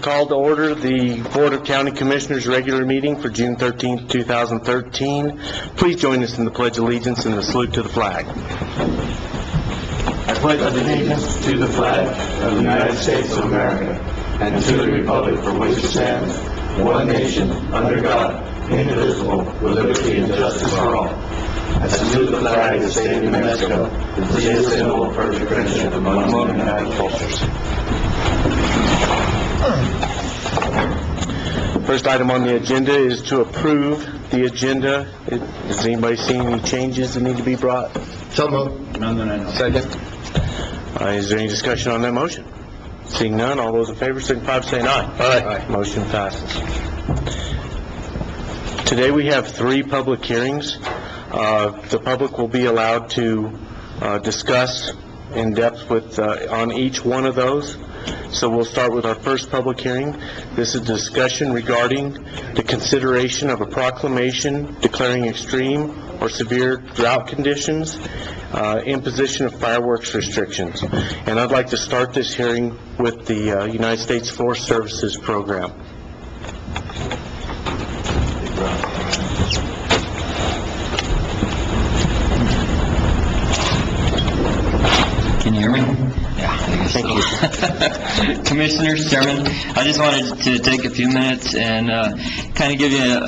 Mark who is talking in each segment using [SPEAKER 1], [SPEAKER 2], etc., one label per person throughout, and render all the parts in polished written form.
[SPEAKER 1] Call to order the Board of County Commissioners regular meeting for June 13th, 2013. Please join us in the Pledge of Allegiance and the salute to the flag.
[SPEAKER 2] I pledge allegiance to the flag of the United States of America and to the republic for which it stands, one nation, under God, indivisible, with liberty and justice for all. I salute the flag of the state of New Mexico, which is a symbol of perfect friendship among united cultures.
[SPEAKER 1] First item on the agenda is to approve the agenda. Has anybody seen any changes that need to be brought?
[SPEAKER 2] So moved. None that I know.
[SPEAKER 1] Second. Is there any discussion on that motion? Seeing none, all those in favor signify by saying aye.
[SPEAKER 2] Aye.
[SPEAKER 1] Motion passes. Today we have 3 public hearings. The public will be allowed to discuss in depth on each one of those. So we'll start with our first public hearing. This is a discussion regarding the consideration of a proclamation declaring extreme or severe drought conditions, imposition of fireworks restrictions. And I'd like to start this hearing with the United States Forest Services program.
[SPEAKER 3] Can you hear me? Yeah, I guess
[SPEAKER 1] Thank
[SPEAKER 3] so.
[SPEAKER 1] you.
[SPEAKER 3] Commissioners, Chairman, I just wanted to take a few minutes and kind of give you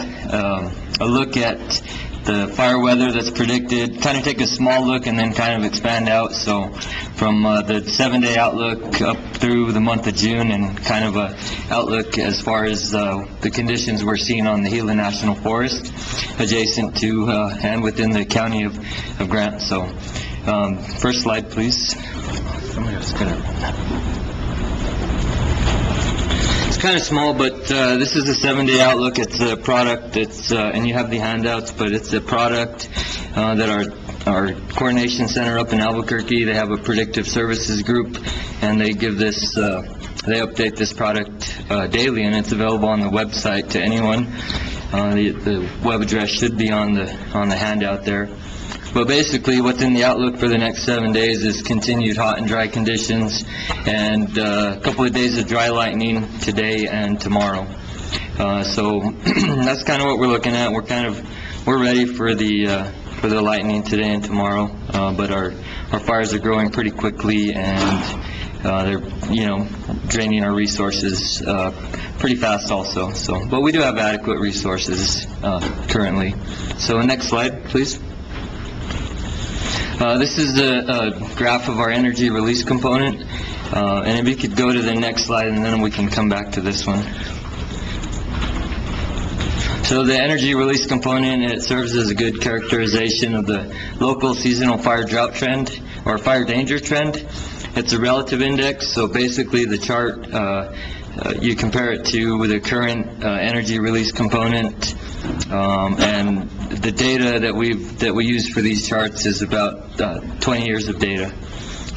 [SPEAKER 3] a look at the fire weather that's predicted, kind of take a small look and then kind of expand out. So from the 7-day outlook up through the month of June, and kind of a outlook as far as the conditions we're seeing on the Gila National Forest adjacent to and within the county of Grant. So first slide, please. It's kind of small, but this is a 7-day outlook. It's a product. And you have the handouts, but it's a product that our coordination center up in Albuquerque, they have a predictive services group, and they give this. They update this product daily, and it's available on the website to anyone. The web address should be on the handout there. But basically, what's in the outlook for the next 7 days is continued hot and dry conditions, and a couple of days of dry lightning today and tomorrow. So that's kind of what we're looking at. We're ready for the lightning today and tomorrow, but our fires are growing pretty quickly, and they're draining our resources pretty fast also. So, but we do have adequate resources currently. So next slide, please. This is a graph of our energy release component, and if you could go to the next slide, and then we can come back to this one. So the energy release component, it serves as a good characterization of the local seasonal fire drought trend, or fire danger trend. It's a relative index, so basically the chart, you compare it to the current energy release component, and the data that we use for these charts is about 20 years of data.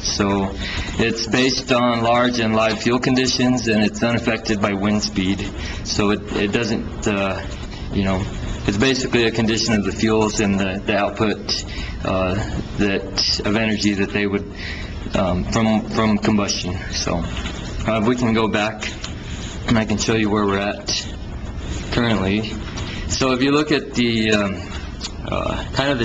[SPEAKER 3] So it's based on large and live fuel conditions, and it's unaffected by wind speed. So it doesn't, it's basically a condition of the fuels and the output of energy that they would from combustion. So if we can go back, and I can show you where we're at currently. So if you look at the kind of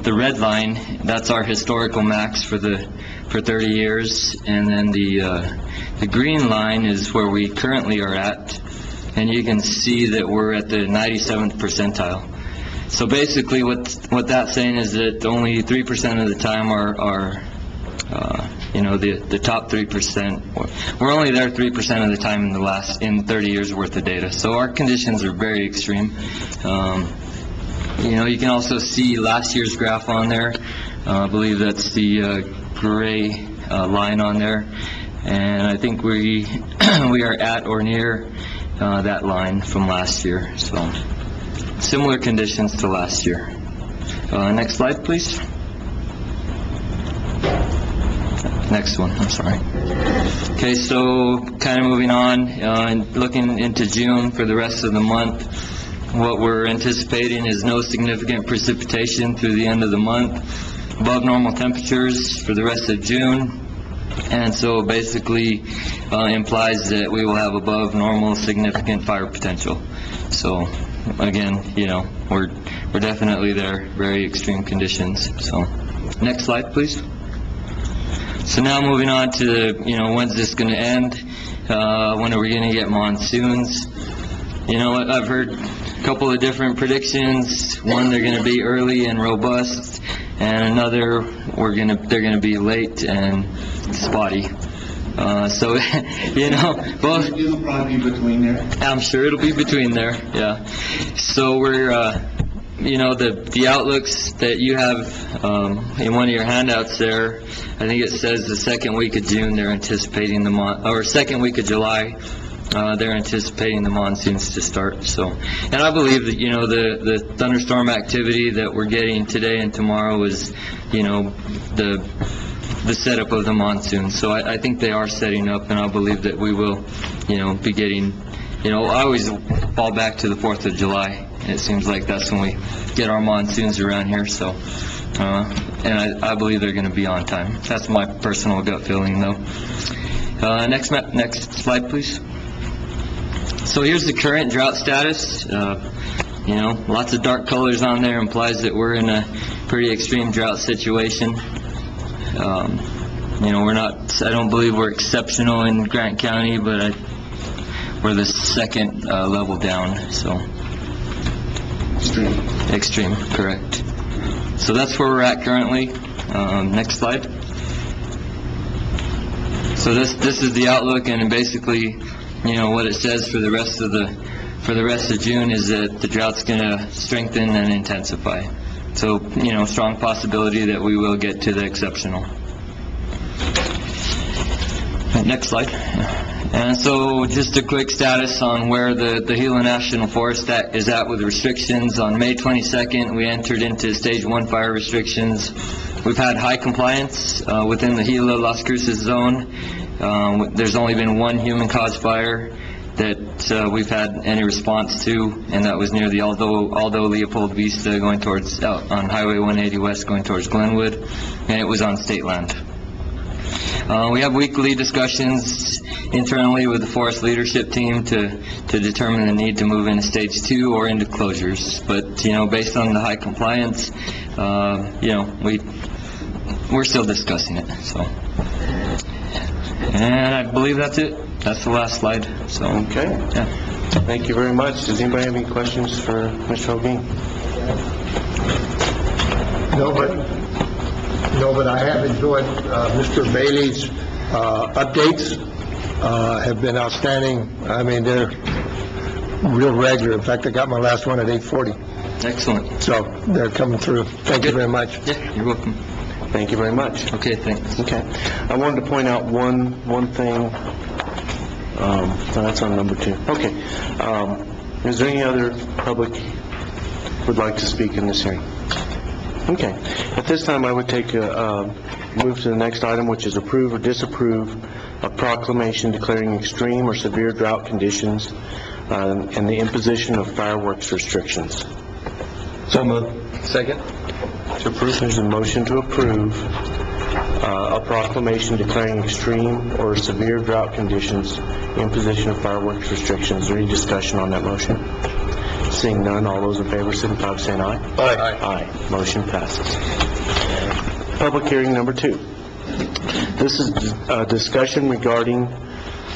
[SPEAKER 3] the red line, that's our historical max for 30 years, and then the green line is where we currently are at, and you can see that we're at the 97th percentile. So basically, what that's saying is that only 3% of the time are the top 3%. We're only there 3% of the time in 30 years worth of data. So our conditions are very extreme. You can also see last year's graph on there. I believe that's the gray line on there, and I think we are at or near that line from last year. So similar conditions to last year. Next slide, please. Next one, I'm sorry. Okay, so kind of moving on and looking into June for the rest of the month, what we're anticipating is no significant precipitation through the end of the month, above normal temperatures for the rest of June, And so basically implies that we will have above normal significant fire potential. So again, we're definitely there, very extreme conditions. So next slide, please. So now moving on to, when's this going to end? When are we going to get monsoons? I've heard a couple of different predictions. One, they're going to be early and robust, and another, they're going to be late and spotty. So, both.
[SPEAKER 2] It'll probably be between there.
[SPEAKER 3] I'm sure it'll be between there, yeah. So we're, the outlooks that you have in one of your handouts there, I think it says the second week of June they're anticipating or second week of July, they're anticipating the monsoons to start. So, and I believe that, the thunderstorm activity that we're getting today and tomorrow is, the setup of the monsoon. So I think they are setting up, and I believe that we will, be getting, I always fall back to the 4th of July, and it seems like that's when we get our monsoons around here. So, and I believe they're going to be on time. That's my personal gut feeling, though. Next slide, please. So here's the current drought status. Lots of dark colors on there implies that we're in a pretty extreme drought situation. I don't believe we're exceptional in Grant County, but we're the second level down, so. Extreme, correct. So that's where we're at currently. Next slide. So this is the outlook, and basically, what it says for the rest of June is that the drought's going to strengthen and intensify. So, strong possibility that we will get to the exceptional. Next slide. And so just a quick status on where the Gila National Forest is at with restrictions. On May 22nd, we entered into Stage 1 fire restrictions. We've had high compliance within the Gila Las Cruces zone. There's only been one human-caused fire that we've had any response to, and that was near the Aldo Leopold Vista going towards, on Highway 180 West going towards Glenwood, and it was on state land. We have weekly discussions internally with the forest leadership team to determine the need to move into Stage 2 or into closures. But, based on the high compliance, we're still discussing it, so. And I believe that's it. That's the last slide, so.
[SPEAKER 1] Okay.
[SPEAKER 3] Yeah.
[SPEAKER 1] Thank you very much. Does anybody have any questions for Mr. Holguin?
[SPEAKER 4] No, but I have enjoyed Mr. Bailey's updates. Have been outstanding. I mean, they're real regular. In fact, I got my last one at 8:40.
[SPEAKER 3] Excellent.
[SPEAKER 4] So they're coming through. Thank you very much.
[SPEAKER 3] Yeah, you're welcome.
[SPEAKER 1] Thank you very much.
[SPEAKER 3] Okay, thanks.
[SPEAKER 1] Okay. I wanted to point out one thing. That's on number 2. Okay. Is there any other public would like to speak in this hearing? Okay. At this time, I would take move to the next item, which is approve or disapprove a proclamation declaring extreme or severe drought conditions and the imposition of fireworks restrictions.
[SPEAKER 4] So moved. Second.
[SPEAKER 1] To approve, there's a motion to approve a proclamation declaring extreme or severe drought conditions, imposition of fireworks restrictions. Is there any discussion on that motion? Seeing none, all those in favor signify by saying aye.
[SPEAKER 4] Aye.
[SPEAKER 1] Aye. Motion passes. Public hearing number 2. This is a discussion regarding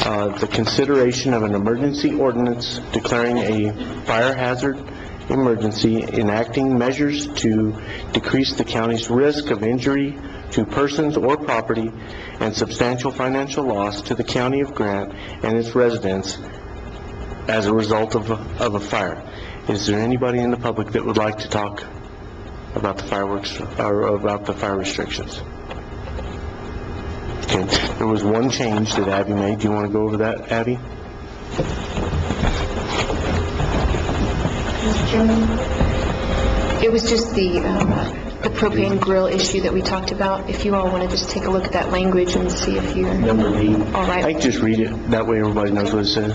[SPEAKER 1] the consideration of an emergency ordinance declaring a fire hazard emergency, enacting measures to decrease the county's risk of injury to persons or property and substantial financial loss to the county of Grant and its residents as a result of a fire. Is there anybody in the public that would like to talk about the fireworks or about the fire restrictions? Okay, there was one change that Abby made. Do you want to go over that, Abby?
[SPEAKER 5] Mr. Chairman, it was just the propane grill issue that we talked about. If you all want to just take a look at that language and see if you're
[SPEAKER 1] Number B.
[SPEAKER 5] all right.
[SPEAKER 1] I can just read it. That way everybody knows what it says.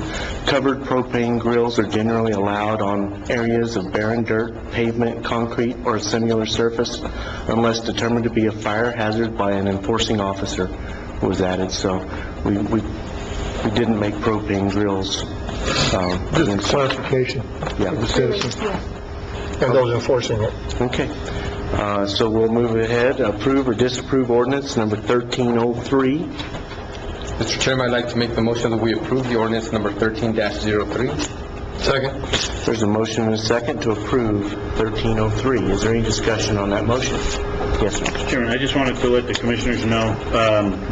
[SPEAKER 1] Covered propane grills are generally allowed on areas of barren dirt, pavement, concrete, or a similar surface unless determined to be a fire hazard by an enforcing officer was added, so we didn't make propane grills.
[SPEAKER 4] Just clarification
[SPEAKER 1] Yeah.
[SPEAKER 4] for the citizens and those enforcing it.
[SPEAKER 1] Okay. So we'll move ahead. Approve or disapprove ordinance number 1303.
[SPEAKER 6] Mr. Chairman, I'd like to make the motion that we approve the ordinance number 13-03.
[SPEAKER 4] Second.
[SPEAKER 1] There's a motion and a second to approve 1303. Is there any discussion on that motion? Yes, sir.
[SPEAKER 7] Chairman, I just wanted to let the commissioners know,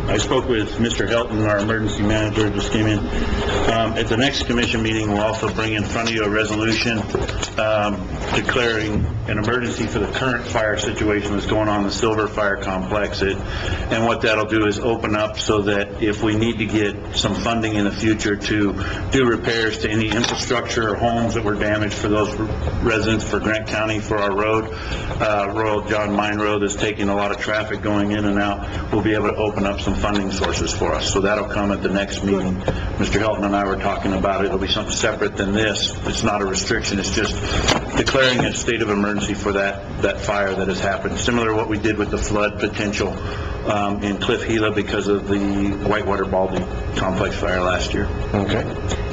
[SPEAKER 7] I spoke with Mr. Helton, our emergency manager, just came in. At the next commission meeting, we'll also bring in front of you a resolution declaring an emergency for the current fire situation that's going on in the Silver Fire Complex. And what that'll do is open up so that if we need to get some funding in the future to do repairs to any infrastructure or homes that were damaged for those residents, for Grant County, for our road, Royal John Mine Road is taking a lot of traffic going in and out, we'll be able to open up some funding sources for us. So that'll come at the next meeting. Mr. Helton and I were talking about it. It'll be something separate than this. It's not a restriction. It's just declaring a state of emergency for that fire that has happened. Similar to what we did with the flood potential in Cliff Gila because of the Whitewater Baldy Complex fire last year.
[SPEAKER 1] Okay.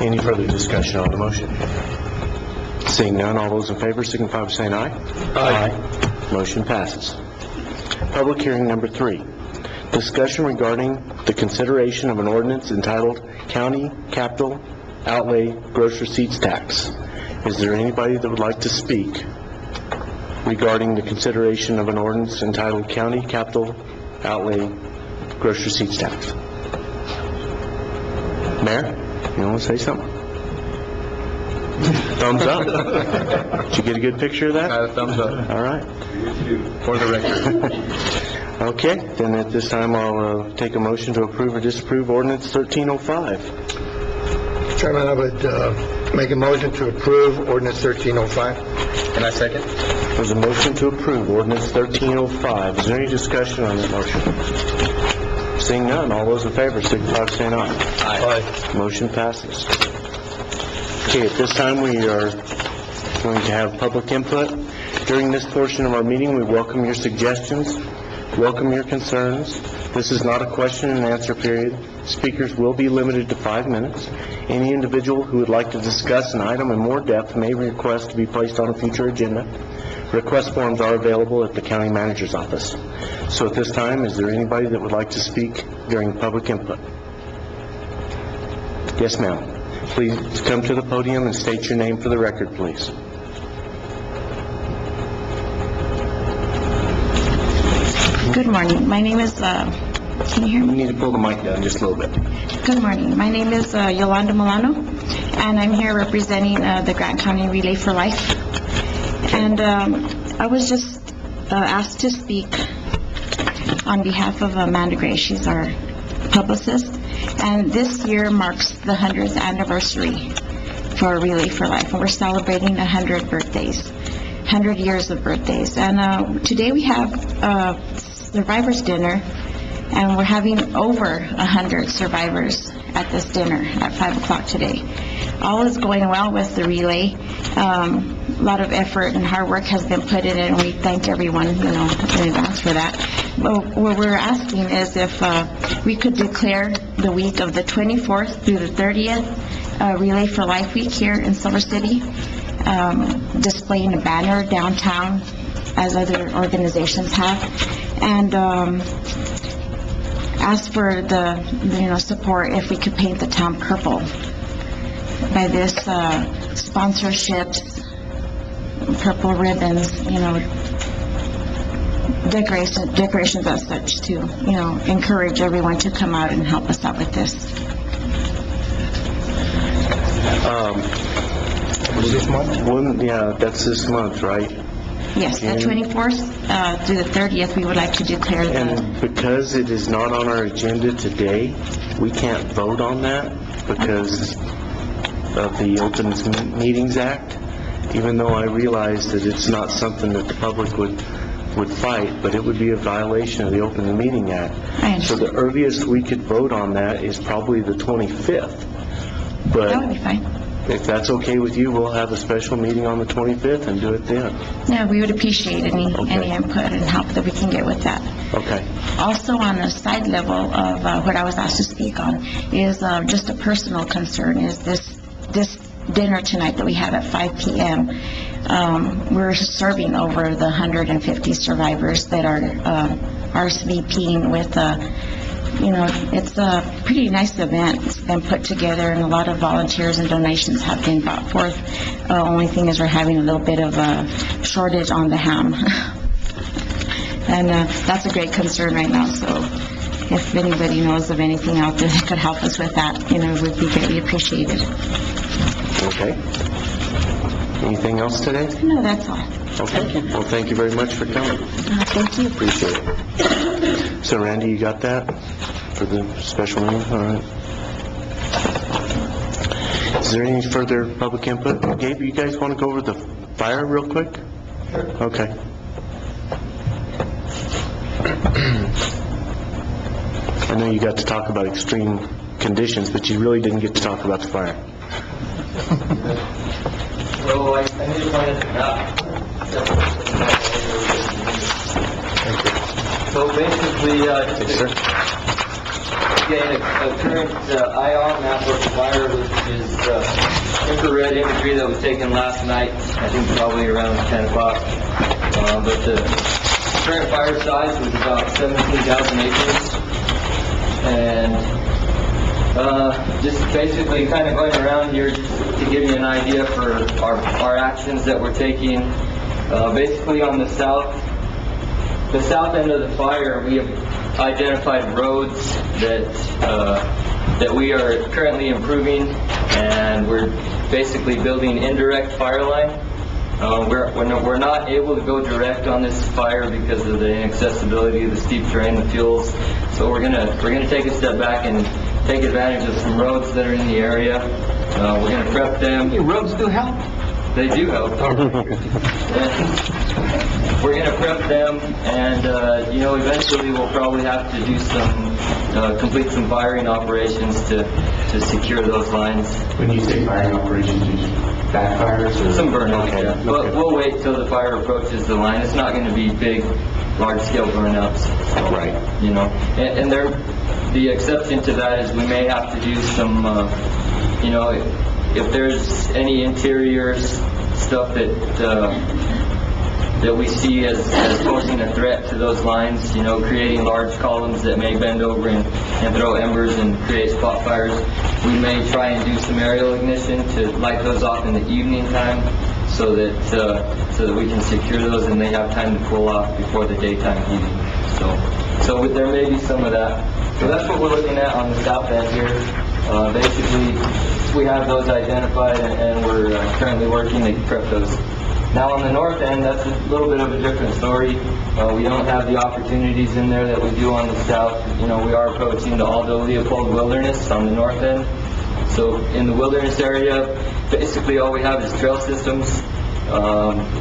[SPEAKER 1] Any further discussion on the motion? Seeing none, all those in favor signify by saying aye. Aye. Motion passes. Public hearing number 3. Discussion regarding the consideration of an ordinance entitled County Capital Outlay Gross Receipts Tax. Is there anybody that would like to speak regarding the consideration of an ordinance entitled County Capital Outlay Gross Receipts Tax? Mayor, you want to say something? Thumbs up. Did you get a good picture of that?
[SPEAKER 6] Thumbs up.
[SPEAKER 1] All right.
[SPEAKER 6] For the record.
[SPEAKER 1] Okay, then at this time I'll take a motion to approve or disapprove ordinance 1305.
[SPEAKER 4] Chairman, I would make a motion to approve ordinance 1305.
[SPEAKER 6] And I second.
[SPEAKER 1] There's a motion to approve ordinance 1305. Is there any discussion on that motion? Seeing none, all those in favor signify by saying aye.
[SPEAKER 4] Aye.
[SPEAKER 1] Motion passes. Okay, at this time we are going to have public input. During this portion of our meeting, we welcome your suggestions, welcome your concerns. This is not a question and answer period. Speakers will be limited to 5 minutes. Any individual who would like to discuss an item in more depth may request to be placed on a future agenda. Request forms are available at the county manager's office. So at this time, is there anybody that would like to speak during public input? Yes, ma'am. Please come to the podium and state your name for the record, please.
[SPEAKER 8] Good morning. My name is, can you hear
[SPEAKER 1] You
[SPEAKER 8] me?
[SPEAKER 1] need to pull the mic down just a little bit.
[SPEAKER 8] Good morning. My name is Yolanda Milano, and I'm here representing the Grant County Relay for Life. And I was just asked to speak on behalf of Amanda Gray. She's our publicist. And this year marks the 100th anniversary for Relay for Life. And we're celebrating 100 birthdays, 100 years of birthdays. And today we have survivors dinner, and we're having over 100 survivors at this dinner at 5 o'clock today. All is going well with the relay. A lot of effort and hard work has been put in it, and we thank everyone, in advance for that. But what we're asking is if we could declare the week of the 24th through the 30th Relay for Life Week here in Silver City, displaying a banner downtown as other organizations have, and ask for the, support if we could paint the town purple by this sponsorships, purple ribbons, decorations as such to, encourage everyone to come out and help us out with this.
[SPEAKER 4] This month?
[SPEAKER 1] Yeah, that's this month, right?
[SPEAKER 8] Yes, the 24th through the 30th, we would like to declare the...
[SPEAKER 1] And because it is not on our agenda today, we can't vote on that because of the Open Meetings Act, even though I realize that it's not something that the public would fight, but it would be a violation of the Open Meeting Act.
[SPEAKER 8] I
[SPEAKER 1] So
[SPEAKER 8] understand.
[SPEAKER 1] the earliest we could vote on that is probably the 25th.
[SPEAKER 8] That would be fine.
[SPEAKER 1] if that's okay with you, we'll have a special meeting on the 25th and do it then.
[SPEAKER 8] Yeah, we would appreciate any
[SPEAKER 1] Okay.
[SPEAKER 8] input and help that we can get with that.
[SPEAKER 1] Okay.
[SPEAKER 8] Also, on a side level of what I was asked to speak on, is just a personal concern, is this dinner tonight that we have at 5 p.m. We're serving over the 150 survivors that are RSVPing with, it's a pretty nice event. It's been put together, and a lot of volunteers and donations have been brought forth. Only thing is we're having a little bit of a shortage on the ham. And that's a great concern right now, so if anybody knows of anything out there that could help us with that, it would be greatly appreciated.
[SPEAKER 1] Okay. Anything else today?
[SPEAKER 8] No, that's all.
[SPEAKER 1] Okay. Well, thank you very much for coming.
[SPEAKER 8] Thank you.
[SPEAKER 1] Appreciate it. So Randy, you got that for the special meeting? All right. Is there any further public input? Gabe, you guys want to go over the fire real quick? Sure. Okay. I know you got to talk about extreme conditions, but you really didn't get to talk about the fire.
[SPEAKER 3] So I need to point out the map. So basically, just
[SPEAKER 1] Yes, sir.
[SPEAKER 3] to get a current IR map of the fire, which is infrared imagery that was taken last night, I think probably around 10 o'clock. But the current fire size was about 17,000 acres. And just basically kind of going around here to give you an idea for our actions that we're taking. Basically on the south end of the fire, we have identified roads that we are currently improving, and we're basically building indirect fire line. We're not able to go direct on this fire because of the inaccessibility of the steep terrain, the fuels. So we're gonna take a step back and take advantage of some roads that are in the area. We're gonna prep them.
[SPEAKER 9] Roads do help.
[SPEAKER 3] They do help. We're gonna prep them, and eventually we'll probably have to do complete some firing operations to secure those lines.
[SPEAKER 2] When you say firing operations, you mean backfires or?
[SPEAKER 3] Some burnouts, yeah. But we'll wait till the fire approaches the line. It's not going to be big, large-scale burnouts.
[SPEAKER 1] Right.
[SPEAKER 3] And the exception to that is we may have to do some, if there's any interior stuff that we see as posing a threat to those lines, creating large columns that may bend over and throw embers and create spot fires. We may try and do some aerial ignition to light those off in the evening time so that we can secure those and they have time to cool off before the daytime heating. So there may be some of that. So that's what we're looking at on the south end here. Basically, we have those identified and we're currently working to prep those. Now on the north end, that's a little bit of a different story. We don't have the opportunities in there that we do on the south. We are approaching the Aldo Leopold Wilderness on the north end. So in the wilderness area, basically all we have is trail systems.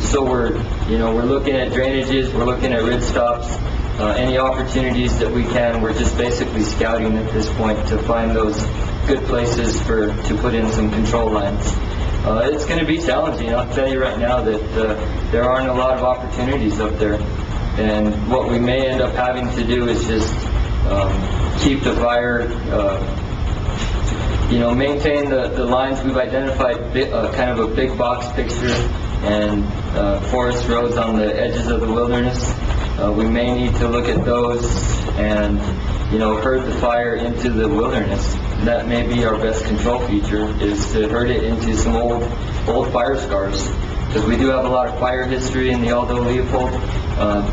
[SPEAKER 3] So we're looking at drainages, we're looking at ridge stops, any opportunities that we can. We're just basically scouting at this point to find those good places to put in some control lines. It's going to be challenging. I'll tell you right now that there aren't a lot of opportunities up there. And what we may end up having to do is just keep the fire, maintain the lines. We've identified kind of a big box picture and forest roads on the edges of the wilderness. We may need to look at those and, herd the fire into the wilderness. That may be our best control feature, is to herd it into some old fire scars. Because we do have a lot of fire history in the Aldo Leopold,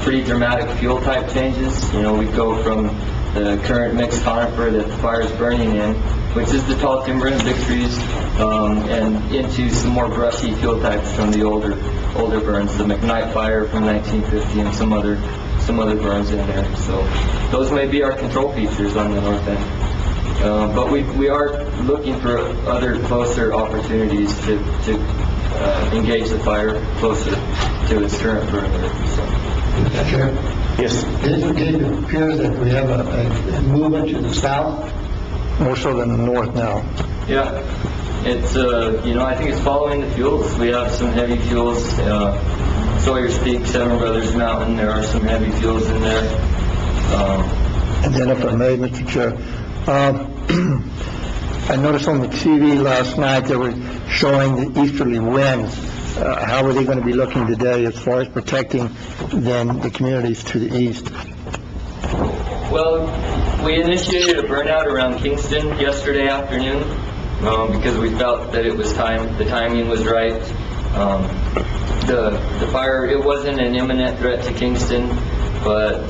[SPEAKER 3] pretty dramatic fuel type changes. We go from the current mixed conifer that the fire is burning in, which is the tall timber and big trees, and into some more brushy fuel types from the older burns, the McKnight fire from 1950 and some other burns in there. So those may be our control features on the north end. But we are looking for other closer opportunities to engage the fire closer to its current perimeter.
[SPEAKER 4] Mr. Chair,
[SPEAKER 1] Yes.
[SPEAKER 4] it appears that we have a movement to the south, more so than the north now.
[SPEAKER 3] Yeah, It's, I think it's following the fuels. We have some heavy fuels, Sawyer's Peak, Seven Brothers Mountain, there are some heavy fuels in there.
[SPEAKER 4] And then if I may, Mr. Chair, I noticed on the TV last night they were showing the easterly winds. How are they going to be looking today as far as protecting then the communities to the east?
[SPEAKER 3] Well, we initiated a burnout around Kingston yesterday afternoon because we felt that it was the timing was right. The fire, it wasn't an imminent threat to Kingston, but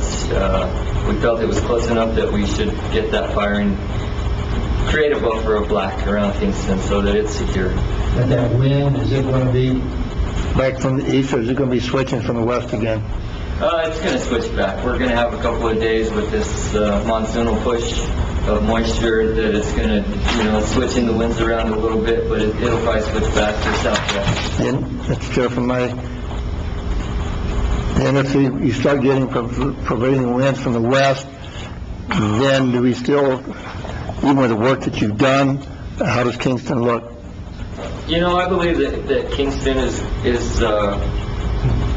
[SPEAKER 3] we felt it was close enough that we should get that fire and create a buffer of black around Kingston so that it's secure.
[SPEAKER 4] And that wind, is it going to be back from the east, or is it going to be switching from the west again?
[SPEAKER 3] It's going to switch back. We're going to have a couple of days with this monsoonal push of moisture that it's going to, switching the winds around a little bit, but it'll probably switch back to southwest.
[SPEAKER 4] And, Mr. Chair, and if you start getting prevailing winds from the west, then do we still, even with the work that you've done, how does Kingston look?
[SPEAKER 3] I believe that Kingston is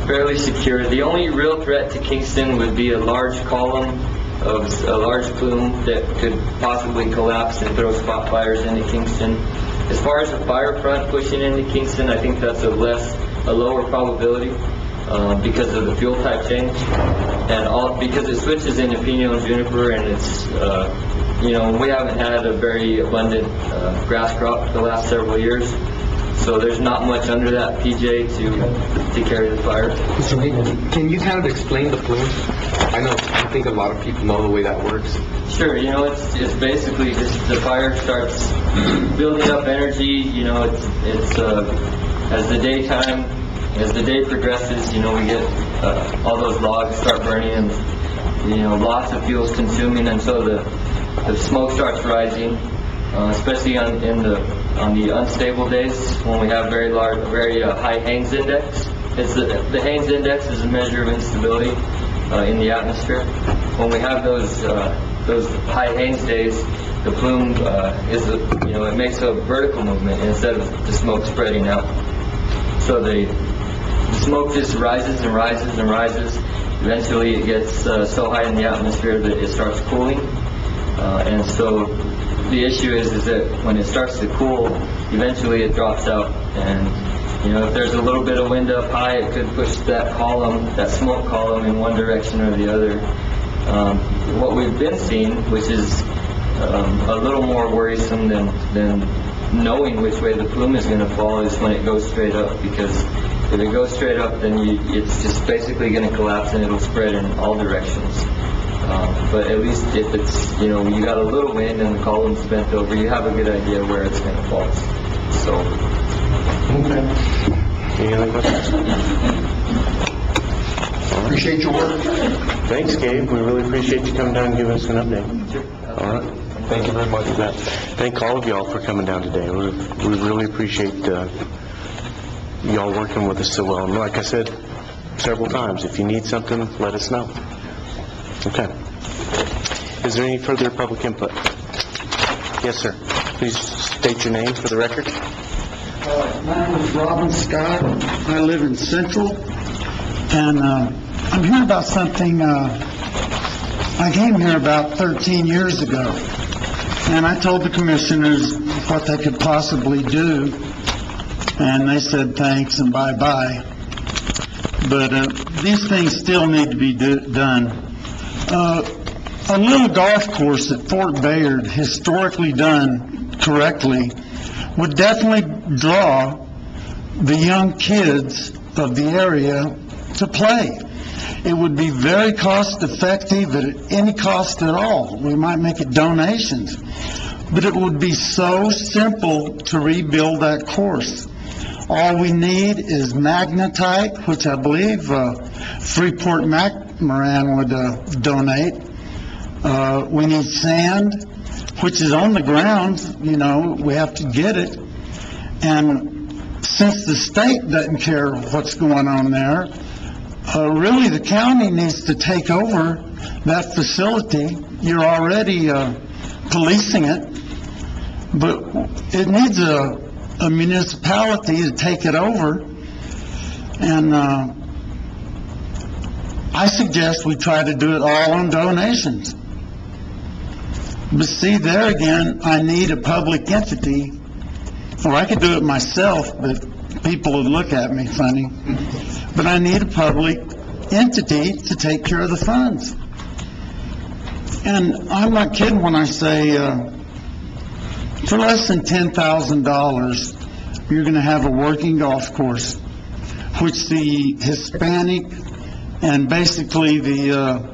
[SPEAKER 3] fairly secure. The only real threat to Kingston would be a large column of a large plume that could possibly collapse and throw spot fires into Kingston. As far as the fire front pushing into Kingston, I think that's a lower probability because of the fuel type change, and because it switches into Pino and Juniper, and it's we haven't had a very abundant grass crop the last several years, so there's not much under that PJ to carry the fire.
[SPEAKER 6] Can you kind of explain the plume? I think a lot of people know the way that works.
[SPEAKER 3] Sure, it's basically just the fire starts building up energy, it's as the day progresses, we get all those logs start burning and, lots of fuel's consuming, and so the smoke starts rising, especially on the unstable days when we have very high Haines index. The Haines index is a measure of instability in the atmosphere. When we have those high Haines days, the plume it makes a vertical movement instead of the smoke spreading out. So the smoke just rises and rises and rises. Eventually it gets so high in the atmosphere that it starts cooling. And so the issue is that when it starts to cool, eventually it drops out. And, if there's a little bit of wind up high, it could push that smoke column in one direction or the other. What we've been seeing, which is a little more worrisome than knowing which way the plume is going to fall, is when it goes straight up, because if it goes straight up, then it's just basically going to collapse and it'll spread in all directions. But at least if it's, you got a little wind and the column's bent over, you have a good idea where it's going to fall. So.
[SPEAKER 1] Okay. Any other questions?
[SPEAKER 4] Appreciate your work.
[SPEAKER 1] Thanks, Gabe. We really appreciate you coming down and giving us an update. All right. Thank you very much for that. Thank all of y'all for coming down today. We really appreciate y'all working with us so well. And like I said several times, if you need something, let us know. Okay. Is there any further public input? Yes, sir. Please state your name for the record.
[SPEAKER 9] My name is Robin Scott. I live in Central, and I'm here about something. I came here about 13 years ago, and I told the commissioners what they could possibly do, and they said thanks and bye-bye. But these things still need to be done. A little golf course at Fort Bayard, historically done correctly, would definitely draw the young kids of the area to play. It would be very cost-effective at any cost at all. We might make it donations. But it would be so simple to rebuild that course. All we need is magnetite, which I believe Freeport McMoran would donate. We need sand, which is on the ground, we have to get it. And since the state doesn't care what's going on there, really the county needs to take over that facility. You're already policing it, but it needs a a municipality to take it over, and I suggest we try to do it all on donations. But see, there again, I need a public entity, or I could do it myself, but people would look at me funny. But I need a public entity to take care of the funds. And I'm not kidding when I say, for less than $10,000, you're going to have a working golf course, which the Hispanic and basically the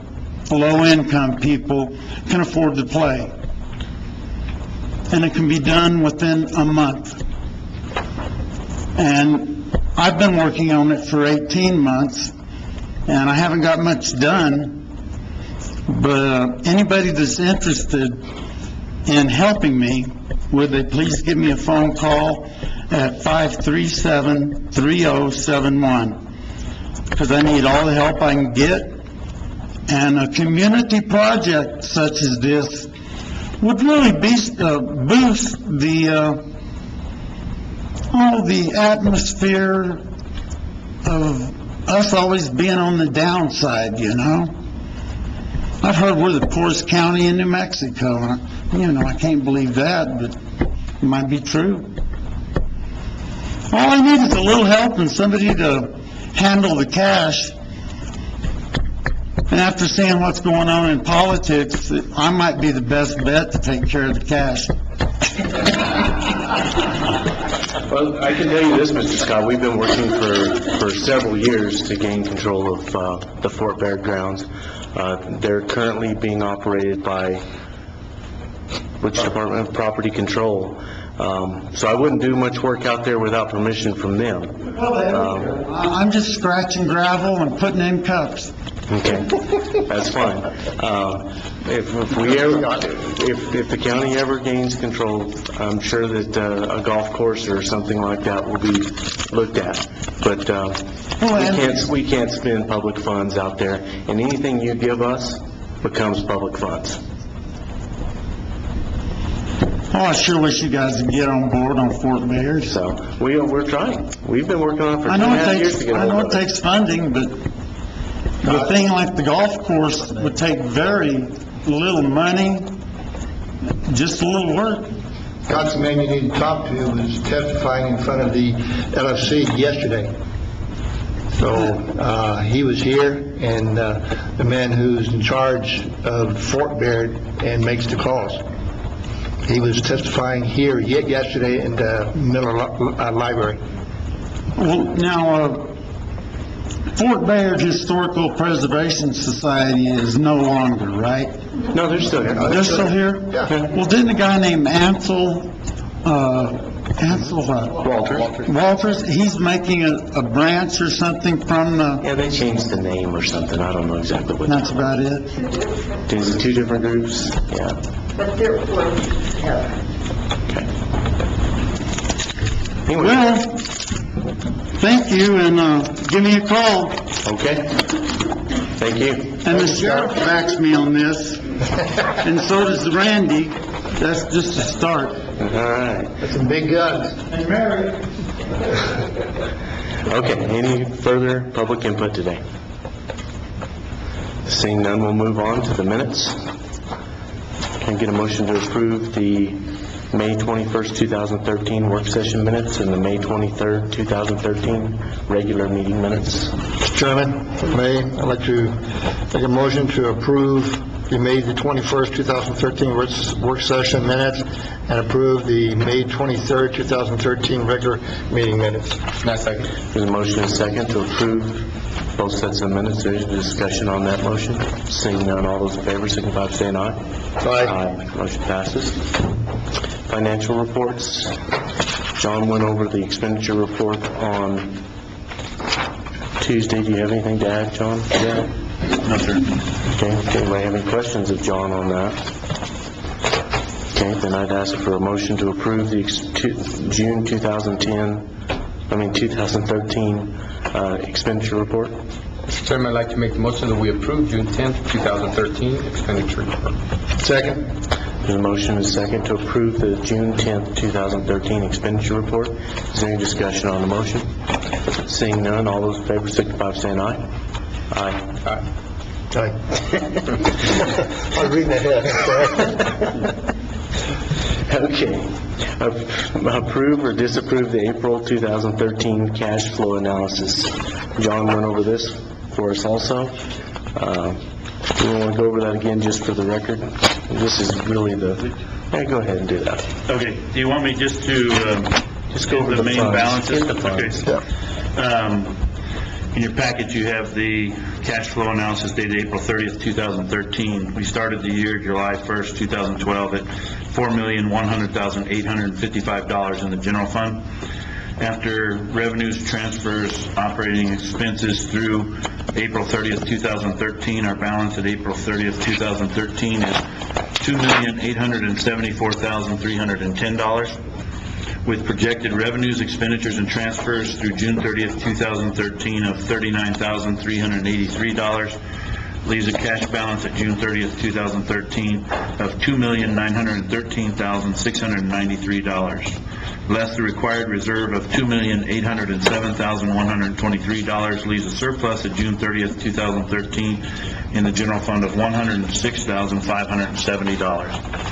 [SPEAKER 9] low-income people can afford to play. And it can be done within a month. And I've been working on it for 18 months, and I haven't got much done. But anybody that's interested in helping me, would they please give me a phone call at 537-3071? Because I need all the help I can get. And a community project such as this would really boost the atmosphere of us always being on the downside, you know? I've heard we're the poorest county in New Mexico, and I can't believe that, but it might be true. All I need is a little help and somebody to handle the cash. And after seeing what's going on in politics, I might be the best bet to take care of the cash.
[SPEAKER 1] Well, I can tell you this, Mr. Scott, we've been working for several years to gain control of the Fort Baird grounds. They're currently being operated by which Department of Property Control. So I wouldn't do much work out there without permission from them.
[SPEAKER 9] I'm just scratching gravel and putting in cups.
[SPEAKER 1] Okay, that's fine. If the county ever gains control, I'm sure that a golf course or something like that will be looked at. But we can't spend public funds out there, and anything you give us becomes public funds.
[SPEAKER 9] Oh, I sure wish you guys would get on board on Fort Baird.
[SPEAKER 1] So we're trying. We've been working on it for
[SPEAKER 9] I know
[SPEAKER 1] 2.5 years to get
[SPEAKER 9] I
[SPEAKER 1] hold
[SPEAKER 9] know
[SPEAKER 1] of
[SPEAKER 9] it
[SPEAKER 1] it.
[SPEAKER 9] takes funding, but the thing like the golf course would take very little money, just a little work.
[SPEAKER 4] Councilman you need to talk to was testifying in front of the LFC yesterday. So, he was here, and the man who's in charge of Fort Baird and makes the calls. He was testifying here yesterday in the Miller Library.
[SPEAKER 9] Well, now, Fort Baird Historical Preservation Society is no longer, right?
[SPEAKER 1] No, they're still here.
[SPEAKER 9] They're still here?
[SPEAKER 4] Yeah.
[SPEAKER 9] Well, didn't a guy named Ansel Walters, he's making a branch or something from the...
[SPEAKER 1] Yeah, they changed the name or something. I don't know exactly what.
[SPEAKER 9] That's about it.
[SPEAKER 1] Is it two different groups? Yeah.
[SPEAKER 10] But they're for,
[SPEAKER 1] Anyway,
[SPEAKER 9] Well, thank you, and give me a call.
[SPEAKER 1] okay. Thank you.
[SPEAKER 9] And the sheriff backs me on this, and so does Randy. That's just a start.
[SPEAKER 1] All right.
[SPEAKER 4] That's some big guns.
[SPEAKER 9] And Mary.
[SPEAKER 1] Okay, any further public input today? Seeing none, we'll move on to the minutes. Can I get a motion to approve the May 21st, 2013 work session minutes and the May 23rd, 2013 regular meeting minutes?
[SPEAKER 4] Mr. Chairman, if I may, I'd like to make a motion to approve the May the 21st, 2013 work session minutes and approve the May 23rd, 2013 regular meeting minutes.
[SPEAKER 6] Not second.
[SPEAKER 1] There's a motion and a second to approve both sets of minutes. There's a discussion on that motion. Seeing none, all those in favor signify by saying aye.
[SPEAKER 4] Aye.
[SPEAKER 1] Motion passes. Financial reports. John went over the expenditure report on Tuesday. Do you have anything to add, John? Yeah.
[SPEAKER 7] No, sir.
[SPEAKER 1] Okay, anybody have any questions of John on that? Okay, then I'd ask for a motion to approve the June 2013 expenditure report.
[SPEAKER 6] Mr. Chairman, I'd like to make the motion that we approve June 10th, 2013 expenditure report.
[SPEAKER 4] Second.
[SPEAKER 1] There's a motion and a second to approve the June 10th, 2013 expenditure report. Is there any discussion on the motion? Seeing none, all those in favor signify by saying aye. Aye.
[SPEAKER 4] I was reading ahead.
[SPEAKER 1] Okay. Approve or disapprove the April 2013 cash flow analysis. John went over this for us also. We want to go over that again just for the record. This is really yeah, go ahead and do that.
[SPEAKER 7] Okay, do you want me just to,
[SPEAKER 1] Just go over
[SPEAKER 7] the main
[SPEAKER 1] funds.
[SPEAKER 7] balances?
[SPEAKER 1] Get the funds.
[SPEAKER 7] Okay. In your package, you have the cash flow analysis dated April 30th, 2013. We started the year July 1st, 2012 at $4,100,855 in the general fund. After revenues, transfers, operating expenses through April 30th, 2013, our balance at April 30th, 2013 is $2,874,310. With projected revenues, expenditures, and transfers through June 30th, 2013 of $39,383, leaves a cash balance at June 30th, 2013 of $2,913,693. Less the required reserve of $2,807,123 leaves a surplus at June 30th, 2013 in the general fund of $106,570.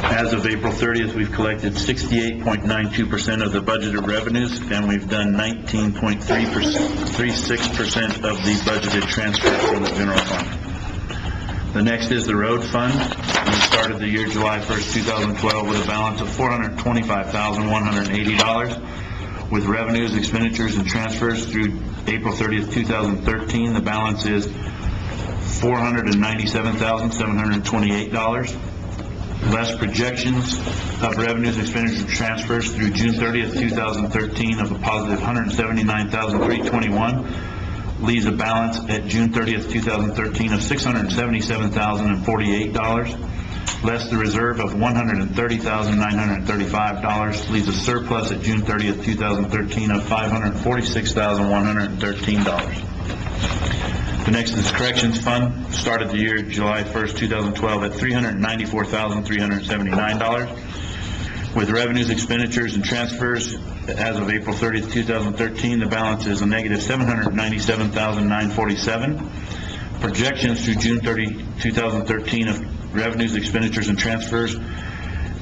[SPEAKER 7] As of April 30th, we've collected 68.92% of the budgeted revenues, and we've done 19.36% of the budgeted transfers from the general fund. The next is the road fund. We started the year July 1st, 2012 with a balance of $425,180. With revenues, expenditures, and transfers through April 30th, 2013, the balance is $497,728. Less projections of revenues, expenditures, and transfers through June 30th, 2013 of a positive $179,321 leaves a balance at June 30th, 2013 of $677,048. Less the reserve of $130,935 leaves a surplus at June 30th, 2013 of $546,113. The next is Corrections Fund. Started the year July 1st, 2012 at $394,379. With revenues, expenditures, and transfers as of April 30th, 2013, the balance is a negative $797,947. Projections through June 30, 2013 of revenues, expenditures, and transfers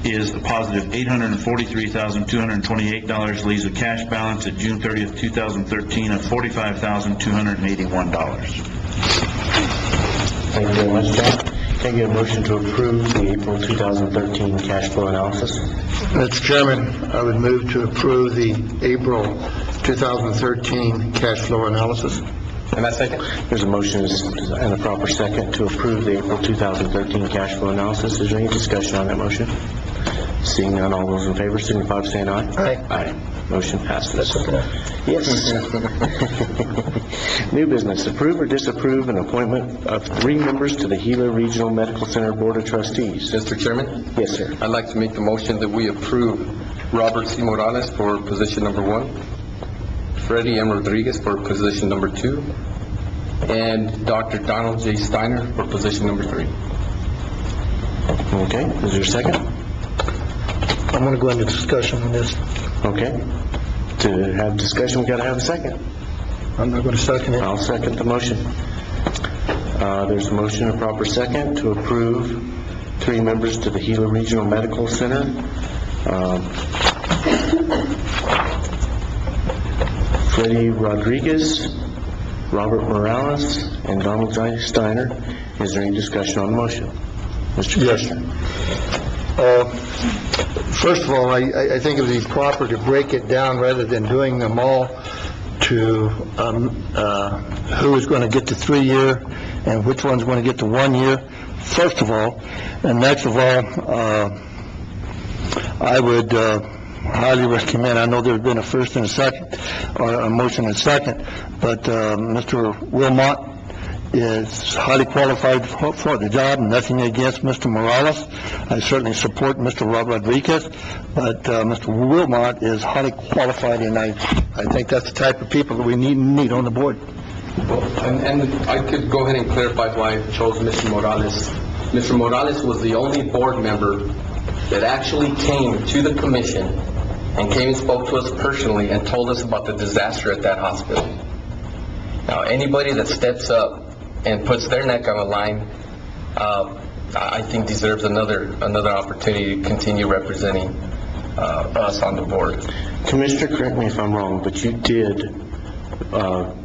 [SPEAKER 7] is a positive $843,228, leaves a cash balance at June 30th, 2013 of $45,281.
[SPEAKER 1] Thank you very much, John. Can I get a motion to approve the April 2013 cash flow analysis?
[SPEAKER 4] Mr. Chairman, I would move to approve the April 2013 cash flow analysis.
[SPEAKER 6] And that second?
[SPEAKER 1] There's a motion and a proper second to approve the April 2013 cash flow analysis. Is there any discussion on that motion? Seeing none, all those in favor signify by saying aye.
[SPEAKER 4] Aye.
[SPEAKER 1] Aye. Motion passes. Yes. New business, approve or disapprove an appointment of 3 members to the Gila Regional Medical Center Board of Trustees.
[SPEAKER 6] Mr. Chairman,
[SPEAKER 1] Yes, sir.
[SPEAKER 6] I'd like to make the motion that we approve Robert C. Morales for position number 1, Freddie M. Rodriguez for position number 2, and Dr. Donald J. Steiner for position number 3.
[SPEAKER 1] Okay, is there a second?
[SPEAKER 4] I'm going to go into discussion on this.
[SPEAKER 1] Okay. To have discussion, we gotta have a second.
[SPEAKER 4] I'm not going to second it.
[SPEAKER 1] I'll second the motion. There's a motion, a proper second, to approve 3 members to the Gila Regional Medical Center. Freddie Rodriguez, Robert Morales, and Donald J. Steiner. Is there any discussion on the motion? Mr.
[SPEAKER 4] Yes.
[SPEAKER 1] Commissioner?
[SPEAKER 4] First of all, I think it would be proper to break it down rather than doing them all to who is going to get the 3-year and which one's going to get the 1 year, first of all. And next of all, I would highly recommend, I know there's been a first and a second, or a motion and a second, but Mr. Wilmot is highly qualified for the job, and nothing against Mr. Morales. I certainly support Mr. Rob Rodriguez, but Mr. Wilmot is highly qualified, and I think that's the type of people that we need on the board.
[SPEAKER 6] And I could go ahead and clarify why I chose Mr. Morales. Mr. Morales was the only board member that actually came to the commission and came and spoke to us personally and told us about the disaster at that hospital. Now, anybody that steps up and puts their neck on the line, I think deserves another opportunity to continue representing us on the board.
[SPEAKER 1] Commissioner, correct me if I'm wrong, but you did,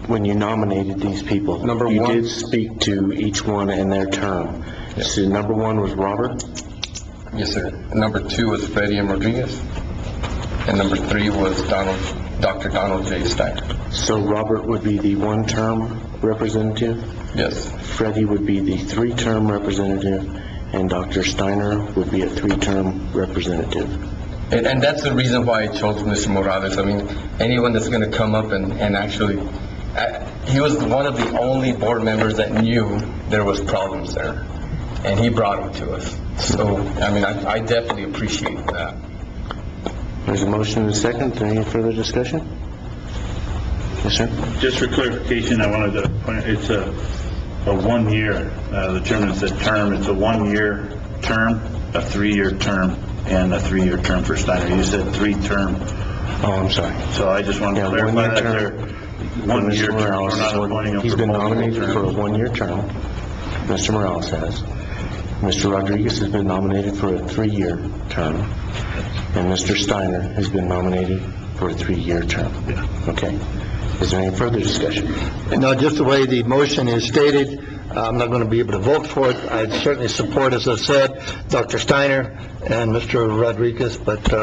[SPEAKER 1] when you nominated these people,
[SPEAKER 6] Number
[SPEAKER 1] you
[SPEAKER 6] one.
[SPEAKER 1] did speak to each one in their term. So number one was Robert?
[SPEAKER 6] Yes, sir. Number 2 was Freddie M. Rodriguez, and number 3 was Dr. Donald J. Steiner.
[SPEAKER 1] So Robert would be the one-term representative,
[SPEAKER 6] Yes.
[SPEAKER 1] Freddie would be the three-term representative, and Dr. Steiner would be a three-term representative.
[SPEAKER 6] And that's the reason why I chose Mr. Morales. I mean, anyone that's going to come up and actually, he was one of the only board members that knew there was problems there, and he brought them to us. So, I mean, I definitely appreciate that.
[SPEAKER 1] There's a motion and a second. Is there any further discussion? Yes, sir?
[SPEAKER 7] Just for clarification, I wanted to point out, it's a 1 year, the chairman said term, it's a 1 year term, a 3-year term, and a 3-year term for Steiner. You said 3-term,
[SPEAKER 1] Oh, I'm sorry.
[SPEAKER 7] so I just wanted to
[SPEAKER 1] Yeah,
[SPEAKER 7] clarify
[SPEAKER 1] 1 year
[SPEAKER 7] that
[SPEAKER 1] term.
[SPEAKER 7] there. 1 year
[SPEAKER 1] Mr.
[SPEAKER 7] term,
[SPEAKER 1] Morales
[SPEAKER 7] we're not
[SPEAKER 1] is
[SPEAKER 7] appointing him
[SPEAKER 1] he's
[SPEAKER 7] for
[SPEAKER 1] been
[SPEAKER 7] multiple
[SPEAKER 1] nominated for a
[SPEAKER 7] terms.
[SPEAKER 1] 1-year term. Mr. Morales has. Mr. Rodriguez has been nominated for a 3-year term. And Mr. Steiner has been nominated for a 3-year term. Okay. Is there any further discussion?
[SPEAKER 4] No, just the way the motion is stated, I'm not going to be able to vote for it. I'd certainly support, as I said, Dr. Steiner and Mr. Rodriguez, but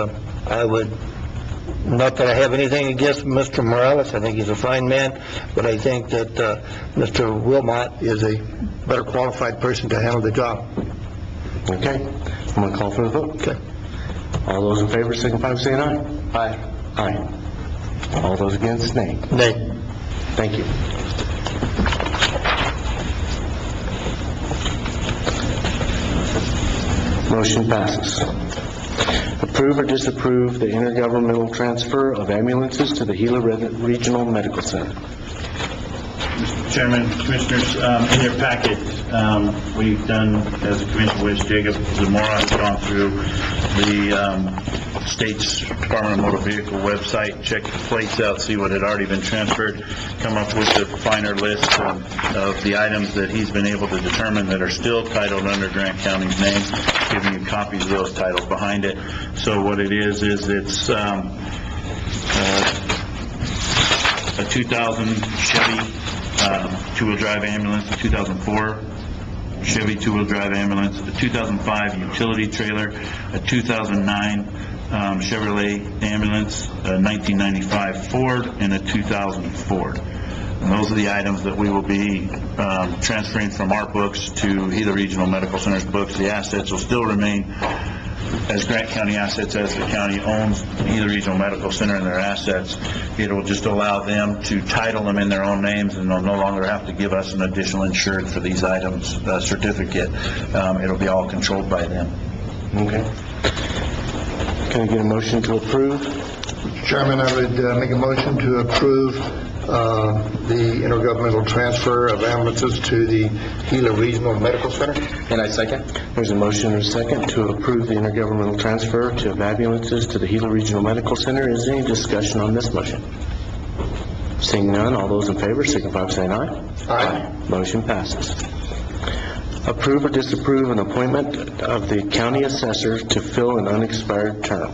[SPEAKER 4] I would, not that I have anything against Mr. Morales, I think he's a fine man, but I think that Mr. Wilmot is a better qualified person to handle the job.
[SPEAKER 1] Okay. I'm going to call for the vote.
[SPEAKER 4] Okay.
[SPEAKER 1] All those in favor signify by saying aye.
[SPEAKER 6] Aye.
[SPEAKER 1] Aye. All those against, nay.
[SPEAKER 4] Nay.
[SPEAKER 1] Thank you. Motion passes. Approve or disapprove the intergovernmental transfer of ambulances to the Gila Regional Medical Center.
[SPEAKER 7] Chairman, Commissioners, in your packet, we've done, as the Commissioner wished, Jacob Zamora has gone through the state's Department of Motor Vehicle website, check the plates out, see what had already been transferred, come up with a finer list of the items that he's been able to determine that are still titled under Grant County's name, giving you copies of those titles behind it. So what it is it's a 2000 Chevy two-wheel drive ambulance, a 2004 Chevy two-wheel drive ambulance, a 2005 utility trailer, a 2009 Chevrolet ambulance, a 1995 Ford, and a 2000 Ford. And those are the items that we will be transferring from our books to Gila Regional Medical Center's books. The assets will still remain as Grant County assets, as the county owns Gila Regional Medical Center and their assets. It will just allow them to title them in their own names, and they'll no longer have to give us an additional insured for these items certificate. It'll be all controlled by them.
[SPEAKER 1] Okay. Can I get a motion to approve?
[SPEAKER 4] Chairman, I would make a motion to approve the intergovernmental transfer of ambulances to the Gila Regional Medical Center.
[SPEAKER 6] And I second.
[SPEAKER 1] There's a motion and a second to approve the intergovernmental transfer of ambulances to the Gila Regional Medical Center. Is there any discussion on this motion? Seeing none, all those in favor signify by saying aye.
[SPEAKER 4] Aye.
[SPEAKER 1] Motion passes. Approve or disapprove an appointment of the county assessor to fill an unexpired term.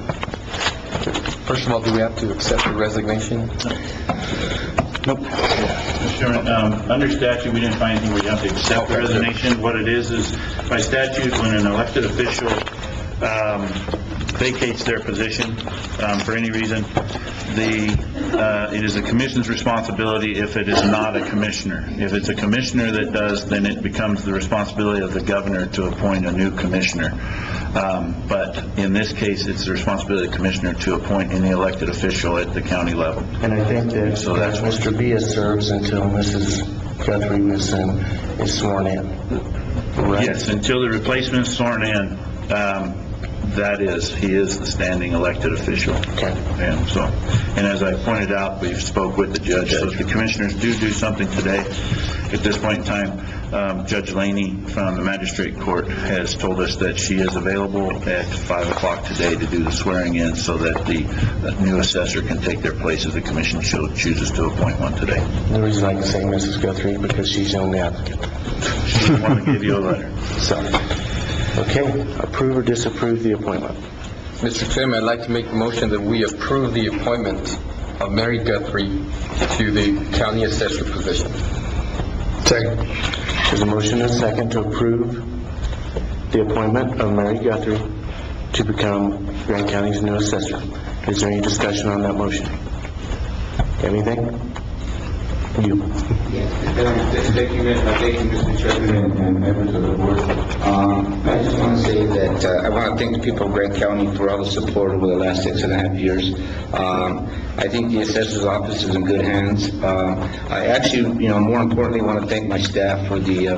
[SPEAKER 6] First of all, do we have to accept the resignation?
[SPEAKER 1] Nope.
[SPEAKER 7] Mr. Chairman, under statute, we didn't find anything where you have to accept the resignation. What it is by statute, when an elected official vacates their position for any reason, it is the commission's responsibility if it is not a commissioner. If it's a commissioner that does, then it becomes the responsibility of the governor to appoint a new commissioner. But in this case, it's the responsibility of the commissioner to appoint any elected official at the county level.
[SPEAKER 1] And I think that
[SPEAKER 7] So that's
[SPEAKER 1] Mr. Villa serves until Mrs. Guthrie is sworn in. Correct?
[SPEAKER 7] Yes, until the replacement is sworn in, he is the standing elected official.
[SPEAKER 1] Okay.
[SPEAKER 7] And as I pointed out, we spoke with the judge, so if the commissioners do something today, at this point in time, Judge Laney from the Magistrate Court has told us that she is available at 5 o'clock today to do the swearing in so that the new assessor can take their place if the commission chooses to appoint one today.
[SPEAKER 1] The reason I can say Mrs. Guthrie, because she's the only applicant.
[SPEAKER 7] She didn't want to give you a letter.
[SPEAKER 1] So, okay, approve or disapprove the appointment?
[SPEAKER 6] Mr. Chairman, I'd like to make the motion that we approve the appointment of Mary Guthrie to the county assessor position.
[SPEAKER 4] Second.
[SPEAKER 1] There's a motion and a second to approve the appointment of Mary Guthrie to become Grant County's new assessor. Is there any discussion on that motion? Anything? You.
[SPEAKER 2] Thank you, Mr. Chairman and members of the board. I just want to say that I want to thank the people of Grant County for all the support over the last 6.5 years. I think the assessor's office is in good hands. I actually, more importantly, want to thank my staff for the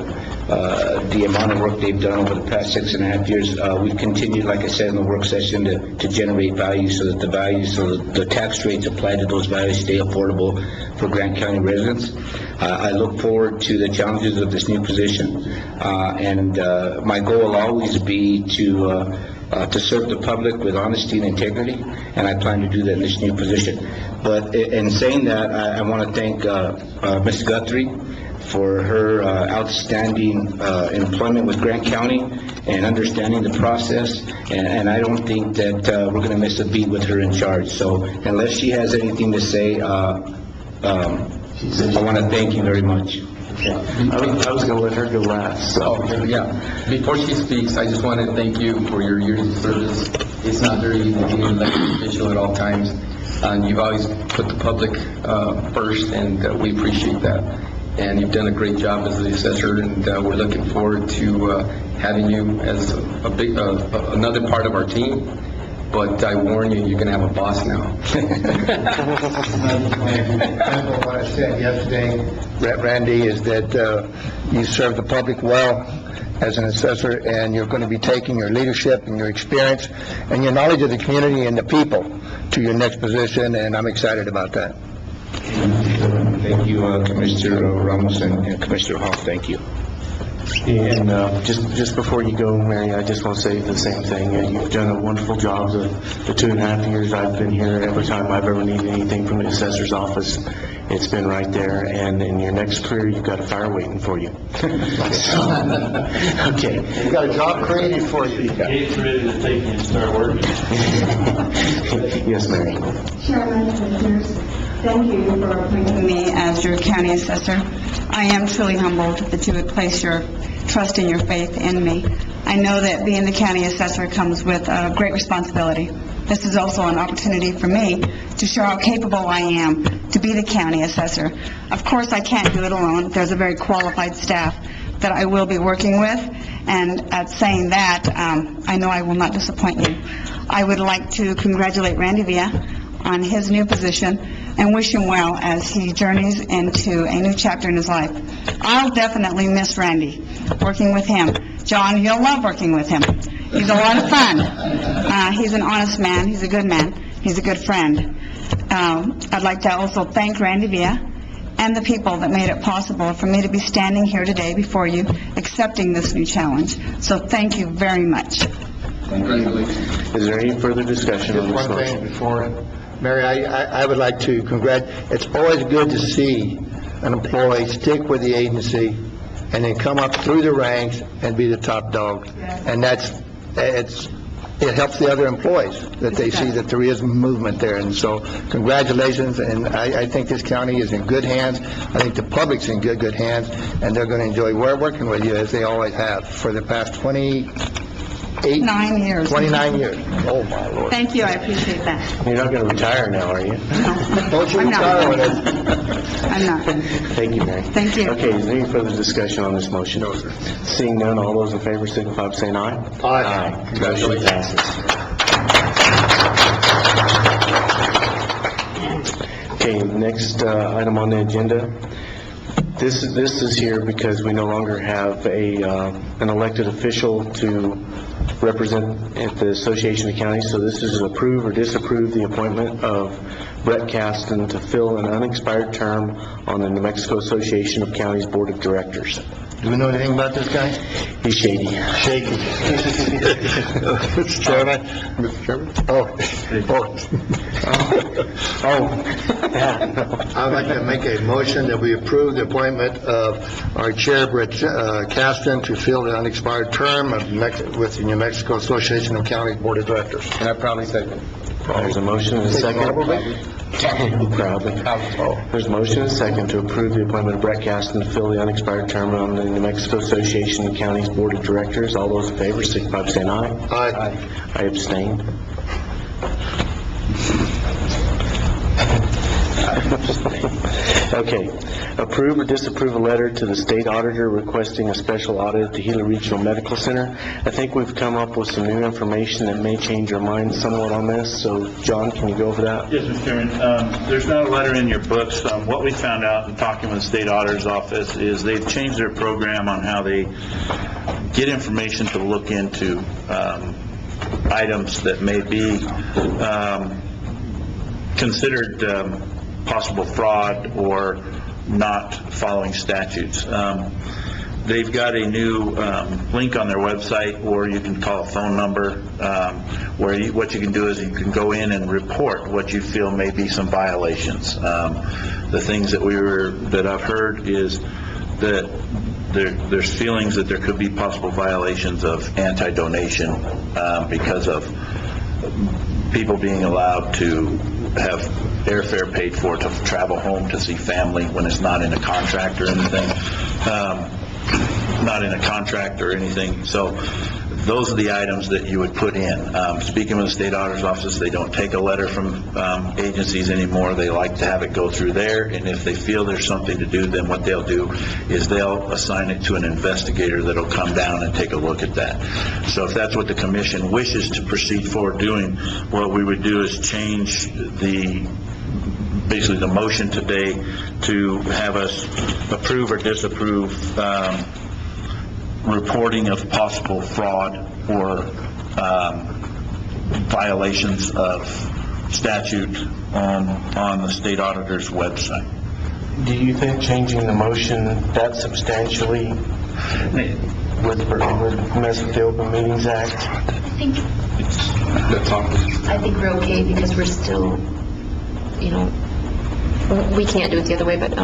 [SPEAKER 2] amount of work they've done over the past 6.5 years. We've continued, like I said in the work session, to generate value so that the tax rates applied to those values stay affordable for Grant County residents. I look forward to the challenges of this new position, and my goal will always be to serve the public with honesty and integrity, and I plan to do that in this new position. But in saying that, I want to thank Ms. Guthrie for her outstanding employment with Grant County and understanding the process, and I don't think that we're going to miss a beat with her in charge. So unless she has anything to say, I want to thank you very much.
[SPEAKER 1] I was going to let her go last. So.
[SPEAKER 6] Oh, yeah. Before she speaks, I just want to thank you for your years of service. It's not very easy to be an elected official at all times, and you've always put the public first, and we appreciate that. And you've done a great job as the assessor, and we're looking forward to having you as another part of our team. But I warn you, you're going to have a boss now.
[SPEAKER 4] What I said yesterday, Randy, is that you serve the public well as an assessor, and you're going to be taking your leadership and your experience and your knowledge of the community and the people to your next position, and I'm excited about that.
[SPEAKER 2] Thank you, Commissioner Ramos and Commissioner Hall. Thank you.
[SPEAKER 1] And just before you go, Mary, I just want to say the same thing. You've done a wonderful job the 2.5 years I've been here. Every time I've ever needed anything from the assessor's office, it's been right there. And in your next career, you've got a fire waiting for you. Okay.
[SPEAKER 4] We've got a job created for you.
[SPEAKER 7] Gates ready to take you and start working.
[SPEAKER 1] Yes, Mary.
[SPEAKER 8] Chairman, Commissioners, thank you for appointing me as your county assessor. I am truly humbled that you would place your trust and your faith in me. I know that being the county assessor comes with great responsibility. This is also an opportunity for me to show how capable I am to be the county assessor. Of course, I can't do it alone. There's a very qualified staff that I will be working with, and at saying that, I know I will not disappoint you. I would like to congratulate Randy Villa on his new position and wish him well as he journeys into a new chapter in his life. I'll definitely miss Randy, working with him. John, you'll love working with him. He's a lot of fun. He's an honest man. He's a good man. He's a good friend. I'd like to also thank Randy Villa and the people that made it possible for me to be standing here today before you, accepting this new challenge. So thank you very much.
[SPEAKER 6] Congratulations.
[SPEAKER 1] Is there any further discussion on
[SPEAKER 4] Just
[SPEAKER 1] this
[SPEAKER 4] one thing
[SPEAKER 1] motion?
[SPEAKER 4] before, Mary, I would like to it's always good to see an employee stick with the agency and then come up through the ranks and be the top dog. And it helps the other employees that they see that there is movement there. And so congratulations, and I think this county is in good hands. I think the public's in good hands, and they're going to enjoy working with you as they always have for the past
[SPEAKER 8] 9 years.
[SPEAKER 4] 29 years. Oh, my Lord.
[SPEAKER 8] Thank you, I appreciate that.
[SPEAKER 1] You're not going to retire now, are you?
[SPEAKER 4] Don't you
[SPEAKER 8] I'm not.
[SPEAKER 4] retire with us.
[SPEAKER 8] I'm not.
[SPEAKER 1] Thank you, Mary.
[SPEAKER 8] Thank you.
[SPEAKER 1] Okay, is there any further discussion on this motion? No, sir. Seeing none, all those in favor signify by saying aye.
[SPEAKER 4] Aye.
[SPEAKER 1] Motion passes. Okay, next item on the agenda. This is here because we no longer have an elected official to represent at the Association of Counties. So this is approve or disapprove the appointment of Brett Caston to fill an unexpired term on the New Mexico Association of Counties Board of Directors.
[SPEAKER 4] Do we know anything about this guy?
[SPEAKER 1] He's shady.
[SPEAKER 4] Shaky. Mr. Chairman?
[SPEAKER 2] Mr. Chairman?
[SPEAKER 4] I'd like to make a motion that we approve the appointment of our Chair, Brett Caston, to fill the unexpired term with the New Mexico Association of County Board of Directors.
[SPEAKER 6] And I proudly second.
[SPEAKER 1] There's a motion and a second. Proudly. There's a motion and a second to approve the appointment of Brett Caston to fill the unexpired term on the New Mexico Association of Counties Board of Directors. All those in favor, signify by saying aye.
[SPEAKER 4] Aye.
[SPEAKER 1] I abstain. Okay. Approve or disapprove a letter to the state auditor requesting a special audit at the Gila Regional Medical Center. I think we've come up with some new information that may change your mind somewhat on this. So, John, can you go over that?
[SPEAKER 7] Yes, Mr. Chairman. There's not a letter in your books. What we found out in talking with the state auditor's office is they've changed their program on how they get information to look into items that may be considered possible fraud or not following statutes. They've got a new link on their website, or you can call a phone number, where what you can do is you can go in and report what you feel may be some violations. The things that I've heard is that there's feelings that there could be possible violations of anti-donation because of people being allowed to have airfare paid for to travel home to see family when it's not in a contract or anything. So those are the items that you would put in. Speaking with the state auditor's office, they don't take a letter from agencies anymore. They like to have it go through there, and if they feel there's something to do, then what they'll do is they'll assign it to an investigator that'll come down and take a look at that. So if that's what the commission wishes to proceed forward doing, what we would do is change basically the motion today to have us approve or disapprove reporting of possible fraud or violations of statute on the state auditor's website.
[SPEAKER 1] Do you think changing the motion that substantially would mess with the Open Meetings Act?
[SPEAKER 5] I think we're okay because we're still, we can't do it the other way, but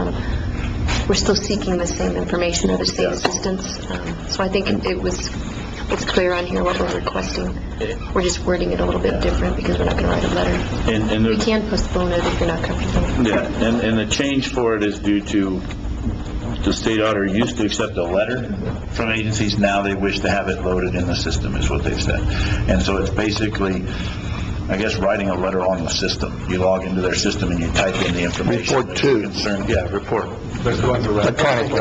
[SPEAKER 5] we're still seeking the same information of the state assistance. So I think it's clear on here what we're requesting. We're just wording it a little bit different because we're not going to write a letter.
[SPEAKER 7] And
[SPEAKER 5] We can postpone it if you're not comfortable.
[SPEAKER 7] Yeah, and the change for it is due to the state auditor used to accept a letter from agencies. Now they wish to have it loaded in the system, is what they've said. And so it's basically, I guess, writing a letter on the system. You log into their system and you type in the information.
[SPEAKER 4] Report to.
[SPEAKER 7] Report.
[SPEAKER 4] Electronic.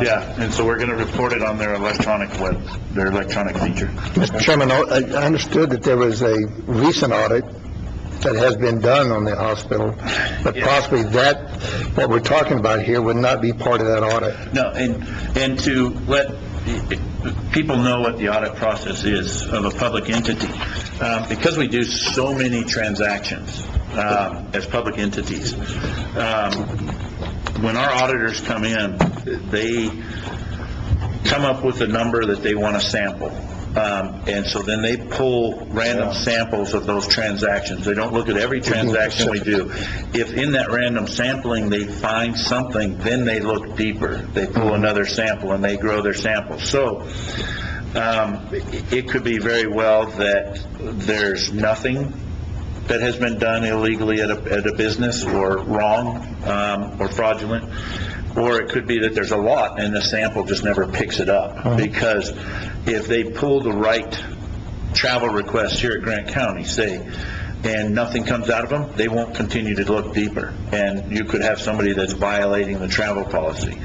[SPEAKER 7] Yeah, and so we're going to report it on their electronic feature.
[SPEAKER 4] Mr. Chairman, I understood that there was a recent audit that has been done on the hospital, but possibly what we're talking about here would not be part of that audit.
[SPEAKER 7] No, and to let people know what the audit process is of a public entity, because we do so many transactions as public entities, when our auditors come in, they come up with a number that they want to sample. And so then they pull random samples of those transactions. They don't look at every transaction we do. If in that random sampling they find something, then they look deeper. They pull another sample and they grow their sample. So it could be very well that there's nothing that has been done illegally at a business or wrong or fraudulent. Or it could be that there's a lot and the sample just never picks it up. Because if they pull the right travel requests here at Grant County, say, and nothing comes out of them, they won't continue to look deeper. And you could have somebody that's violating the travel policy.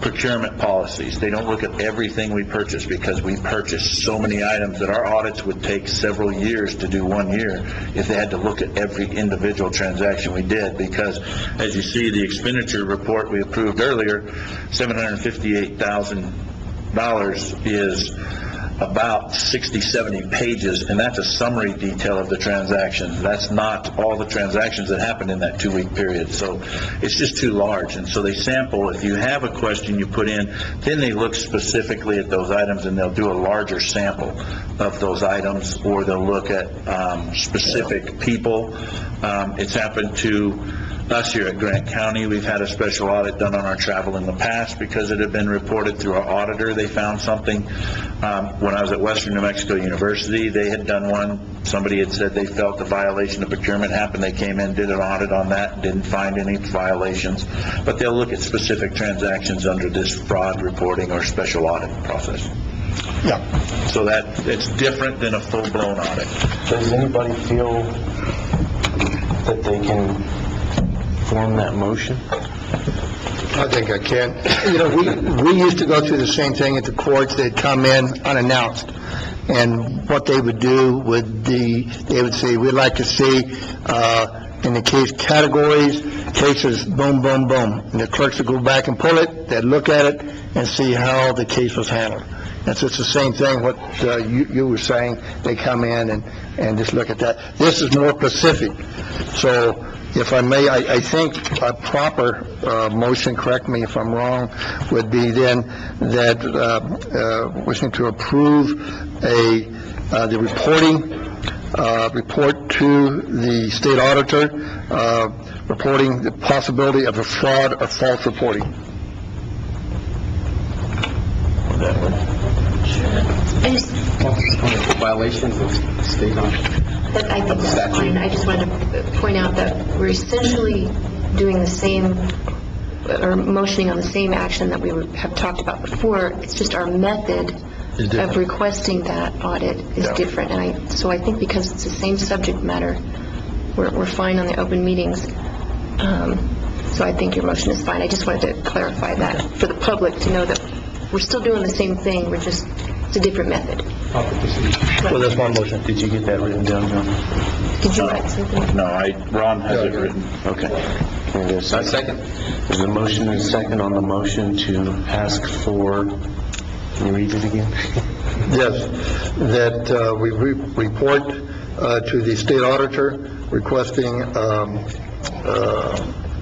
[SPEAKER 7] Procurement policies. They don't look at everything we purchase because we purchase so many items that our audits would take several years to do 1 year if they had to look at every individual transaction we did, because as you see, the expenditure report we approved earlier, $758,000 is
[SPEAKER 10] about 60, 70 pages, and that's a summary detail of the transaction. That's not all the transactions that happened in that 2-week period. So it's just too large. And so they sample. If you have a question you put in, then they look specifically at those items, and they'll do a larger sample of those items, or they'll look at specific people. It's happened to us here at Grant County. We've had a special audit done on our travel in the past because it had been reported through our auditor. They found something. When I was at Western New Mexico University, they had done one. Somebody had said they felt a violation of procurement happened. They came in, did an audit on that, and didn't find any violations. But they'll look at specific transactions under this fraud reporting or special audit process.
[SPEAKER 4] Yeah.
[SPEAKER 10] So that it's different than a full-blown audit.
[SPEAKER 1] Does anybody feel that they can form that motion?
[SPEAKER 4] I think I can. You know, we used to go through the same thing at the courts. They'd come in unannounced, and what they would do would they would say, we'd like to see in the case categories, cases, boom, boom, boom. And the clerks would go back and pull it, they'd look at it and see how the case was handled. And so it's the same thing what you were saying. They come in and just look at that. This is more specific. So if I may, I think a proper motion, correct me if I'm wrong, would be then that wishing to approve the report to the state auditor, reporting the possibility of a fraud or false reporting.
[SPEAKER 6] Violations of state law.
[SPEAKER 5] I think that's fine. I just wanted to point out that we're essentially doing the same, or motioning on the same action that we have talked about before. It's just our method of requesting that audit is different. And so I think because it's the same subject matter, we're fine on the open meetings. So I think your motion is fine. I just wanted to clarify that for the public to know that we're still doing the same thing. It's a different method.
[SPEAKER 4] So that's my motion.
[SPEAKER 1] Did you get that written down, John?
[SPEAKER 5] Did you write something?
[SPEAKER 10] No, Ron has it written.
[SPEAKER 1] Okay.
[SPEAKER 6] I second.
[SPEAKER 1] There's a motion and a second on the motion to ask for, can you read it again?
[SPEAKER 4] Yes, that we report to the state auditor requesting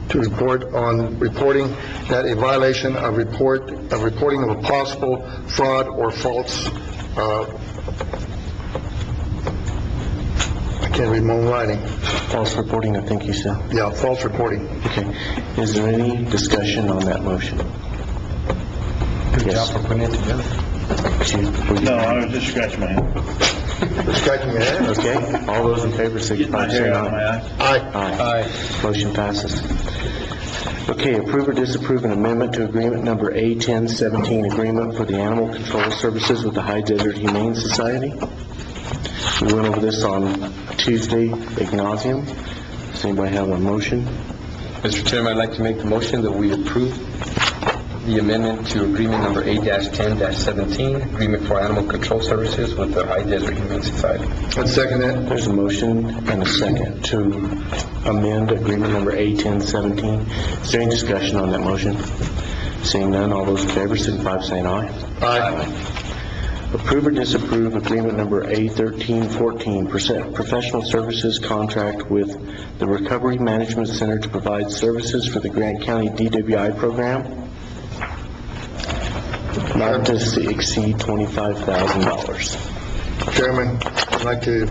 [SPEAKER 4] to report on reporting that a violation of reporting of a possible fraud or false, I can't read my own writing.
[SPEAKER 1] False reporting, I think you said.
[SPEAKER 4] Yeah, false reporting.
[SPEAKER 1] Okay. Is there any discussion on that motion?
[SPEAKER 6] Good job for putting it together.
[SPEAKER 7] No, I was just scratching my head.
[SPEAKER 4] Scratching your head?
[SPEAKER 1] Okay. All those in favor signify by saying
[SPEAKER 7] Out of my
[SPEAKER 1] aye.
[SPEAKER 7] eye.
[SPEAKER 4] Aye.
[SPEAKER 1] Motion passes. Okay, approve or disapprove an amendment to agreement number A1017, agreement for the animal control services with the High Desert Humane Society. We went over this on Tuesday, ad nauseam. Does anybody have a motion?
[SPEAKER 6] Mr. Chairman, I'd like to make the motion that we approve the amendment to agreement number A-10-17, agreement for animal control services with the High Desert Humane Society.
[SPEAKER 4] I'd second that.
[SPEAKER 1] There's a motion and a second to amend agreement number A1017. Is there any discussion on that motion? Seeing none, all those in favor signify by saying aye.
[SPEAKER 4] Aye.
[SPEAKER 1] Approve or disapprove agreement number A1314, professional services contract with the Recovery Management Center to provide services for the Grant County DWI program, not to exceed $25,000.
[SPEAKER 4] Chairman, I'd like to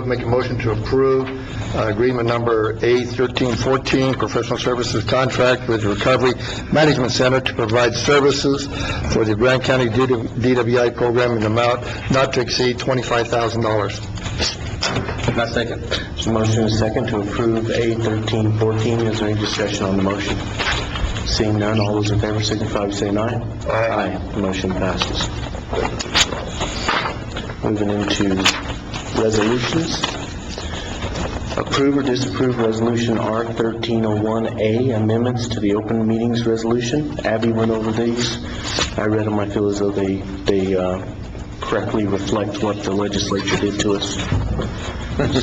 [SPEAKER 4] make a motion to approve agreement number A1314, professional services contract with the Recovery Management Center to provide services for the Grant County DWI program in the amount not to exceed $25,000.
[SPEAKER 6] Not second.
[SPEAKER 1] There's a motion and a second to approve A1314. Is there any discussion on the motion? Seeing none, all those in favor signify by saying aye. Aye. The motion passes. Moving into resolutions. Approve or disapprove Resolution R1301A, amendments to the open meetings resolution. Abby went over these. I read them. I feel as though they correctly reflect what the legislature did to us.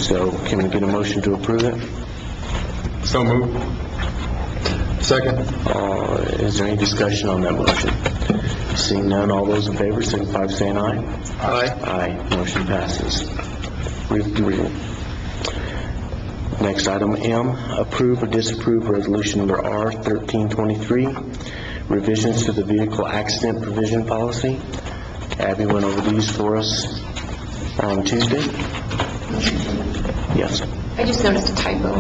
[SPEAKER 1] So, can we get a motion to approve it?
[SPEAKER 6] So moved.
[SPEAKER 4] Second.
[SPEAKER 1] Is there any discussion on that motion? Seeing none, all those in favor signify by saying aye.
[SPEAKER 4] Aye.
[SPEAKER 1] Aye, motion passes. Next, item M, approve or disapprove resolution number R 1323, revisions to the vehicle accident provision policy. Abby went over these for us on Tuesday. Yes.
[SPEAKER 5] I just noticed a typo.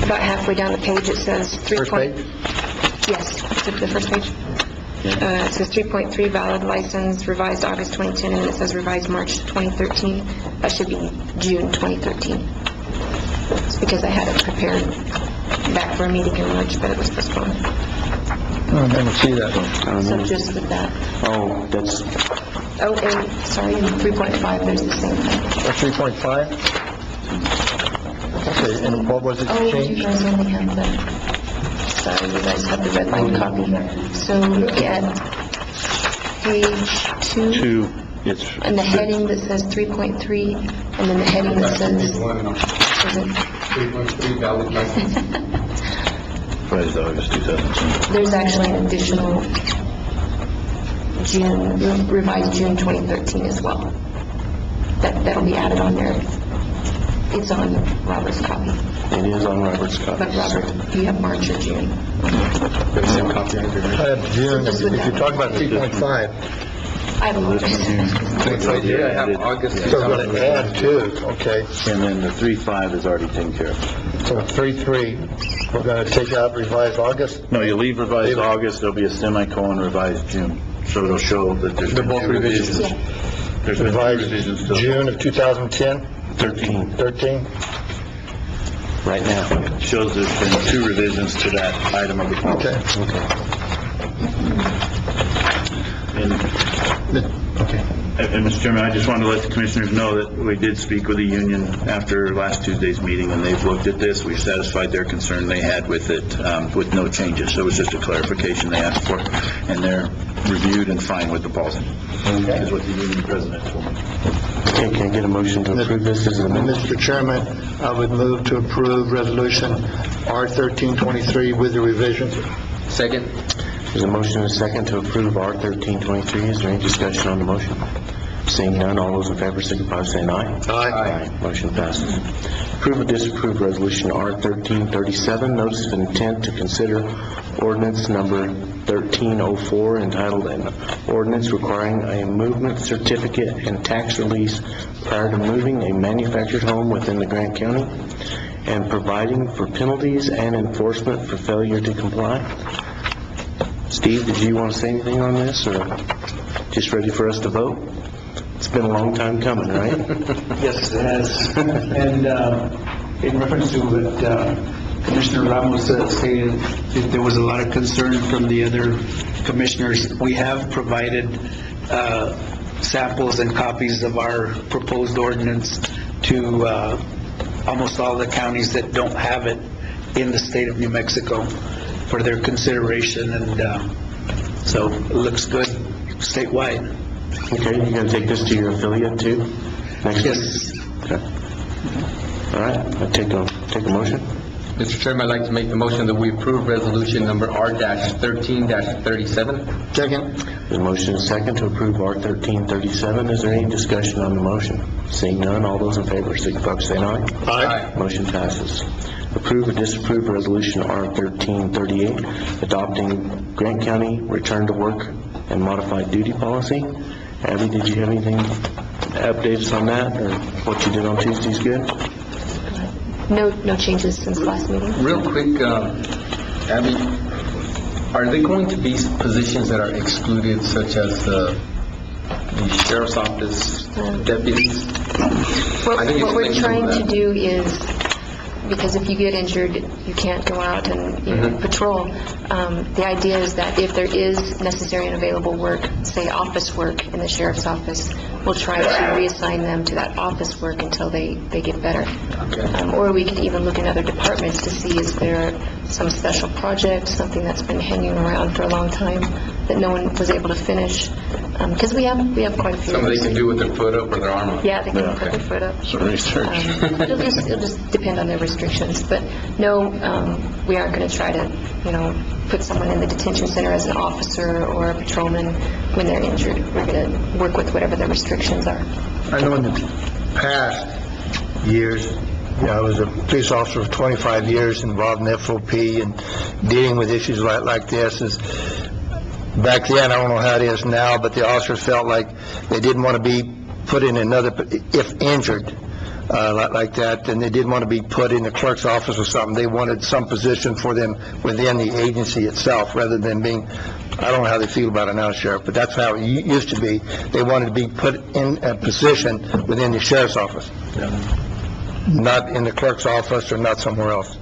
[SPEAKER 5] About halfway down the page, it says 3.
[SPEAKER 4] First page?
[SPEAKER 5] Yes, the first page. It says 3.3 valid license revised August 2010, and it says revised March 2013. That should be June 2013. It's because I had it prepared back for a meeting in March, but it was postponed.
[SPEAKER 4] I didn't see that.
[SPEAKER 5] So just with that.
[SPEAKER 1] Oh, that's,
[SPEAKER 5] Oh, and, sorry, in 3.5, there's the same thing.
[SPEAKER 4] 3.5? Okay, and what was it
[SPEAKER 5] Oh, you
[SPEAKER 4] changed?
[SPEAKER 5] guys only have the, sorry, you guys have the red line copy. So look at page 2,
[SPEAKER 7] It's,
[SPEAKER 5] and the heading that says 3.3, and then the heading that says, is it?
[SPEAKER 6] 3.3 valid license.
[SPEAKER 10] Right, August 2010.
[SPEAKER 5] There's actually an additional revised June 2013 as well. That'll be added on there. It's on Robert's copy.
[SPEAKER 1] it is on Robert's copy.
[SPEAKER 5] But Robert, you have March or June.
[SPEAKER 4] I have June, if you're talking about 3.5.
[SPEAKER 5] I don't know.
[SPEAKER 6] It's right here, I have August.
[SPEAKER 4] So we're going to add 2, okay.
[SPEAKER 10] And then the 3.5 is already taken care of.
[SPEAKER 4] So 3.3, we're going to take out revised August?
[SPEAKER 10] No, you leave revised August, there'll be a semicolon revised June. So it'll show that there's been
[SPEAKER 4] both
[SPEAKER 10] two revisions.
[SPEAKER 5] Yeah.
[SPEAKER 10] There's been two
[SPEAKER 4] Revised
[SPEAKER 10] revisions to
[SPEAKER 4] June of 2010,
[SPEAKER 1] 13,
[SPEAKER 4] 13?
[SPEAKER 1] right now.
[SPEAKER 10] shows there's been 2 revisions to that item of the policy.
[SPEAKER 4] Okay.
[SPEAKER 7] and Mr. Chairman, I just wanted to let the commissioners know that we did speak with the union after last Tuesday's meeting, and they've looked at this. We've satisfied their concern they had with it, with no changes. So it was just a clarification they asked for, and they're reviewed and fine with the policy. Is what the union president told me.
[SPEAKER 1] Okay, can I get a motion to approve this as amended?
[SPEAKER 4] Mr. Chairman, I would move to approve Resolution R 1323 with the revisions.
[SPEAKER 6] Second.
[SPEAKER 1] There's a motion and a second to approve R 1323. Is there any discussion on the motion? Seeing none, all those in favor signify by saying aye.
[SPEAKER 4] Aye.
[SPEAKER 1] Motion passes. Approve or disapprove Resolution R 1337, notice of intent to consider ordinance number 1304 entitled an ordinance requiring a movement certificate and tax release prior to moving a manufactured home within the Grant County and providing for penalties and enforcement for failure to comply. Steve, did you want to say anything on this, or just ready for us to vote? It's been a long time coming, right?
[SPEAKER 11] Yes, it has. And in reference to what Commissioner Ramos stated, there was a lot of concern from the other commissioners. We have provided samples and copies of our proposed ordinance to almost all the counties that don't have it in the state of New Mexico for their consideration, and so it looks good statewide.
[SPEAKER 1] Okay, you're going to take this to your affiliate too? Next week?
[SPEAKER 11] Yes.
[SPEAKER 1] Okay. All right, I'll take a motion.
[SPEAKER 6] Mr. Chairman, I'd like to make the motion that we approve resolution number R-13-37.
[SPEAKER 4] Second.
[SPEAKER 1] There's a motion and a second to approve R 1337. Is there any discussion on the motion? Seeing none, all those in favor signify by saying aye.
[SPEAKER 4] Aye.
[SPEAKER 1] Motion passes. Approve or disapprove Resolution R 1338, adopting Grant County Return to Work and Modified Duty Policy. Abby, did you have anything to update us on that, or what you did on Tuesday's good?
[SPEAKER 5] No changes since last meeting.
[SPEAKER 6] Real quick, Abby, are there going to be positions that are excluded, such as the sheriff's office deputies?
[SPEAKER 5] What
[SPEAKER 6] I think it's
[SPEAKER 5] what we're
[SPEAKER 6] linked to
[SPEAKER 5] trying to
[SPEAKER 6] that.
[SPEAKER 5] do is, because if you get injured, you can't go out and, patrol. The idea is that if there is necessary and available work, say office work in the sheriff's office, we'll try to reassign them to that office work until they get better. Or we could even look in other departments to see is there some special project, something that's been hanging around for a long time, that no one was able to finish, because we have quite a few.
[SPEAKER 6] Somebody can do with their foot up or their arm up.
[SPEAKER 5] Yeah, they can put their foot up.
[SPEAKER 10] Some research.
[SPEAKER 5] It'll just depend on their restrictions, but no, we aren't going to try to, put someone in the detention center as an officer or a patrolman when they're injured. We're going to work with whatever their restrictions are.
[SPEAKER 4] I know in the past years, I was a police officer for 25 years involved in FOP and dealing with issues like this. Back then, I don't know how it is now, but the officers felt like they didn't want to be put in another, if injured, like that, and they didn't want to be put in the clerk's office or something. They wanted some position for them within the agency itself, rather than being, I don't know how they feel about it now, Sheriff, but that's how it used to be. They wanted to be put in a position within the sheriff's office, not in the clerk's office or not somewhere else.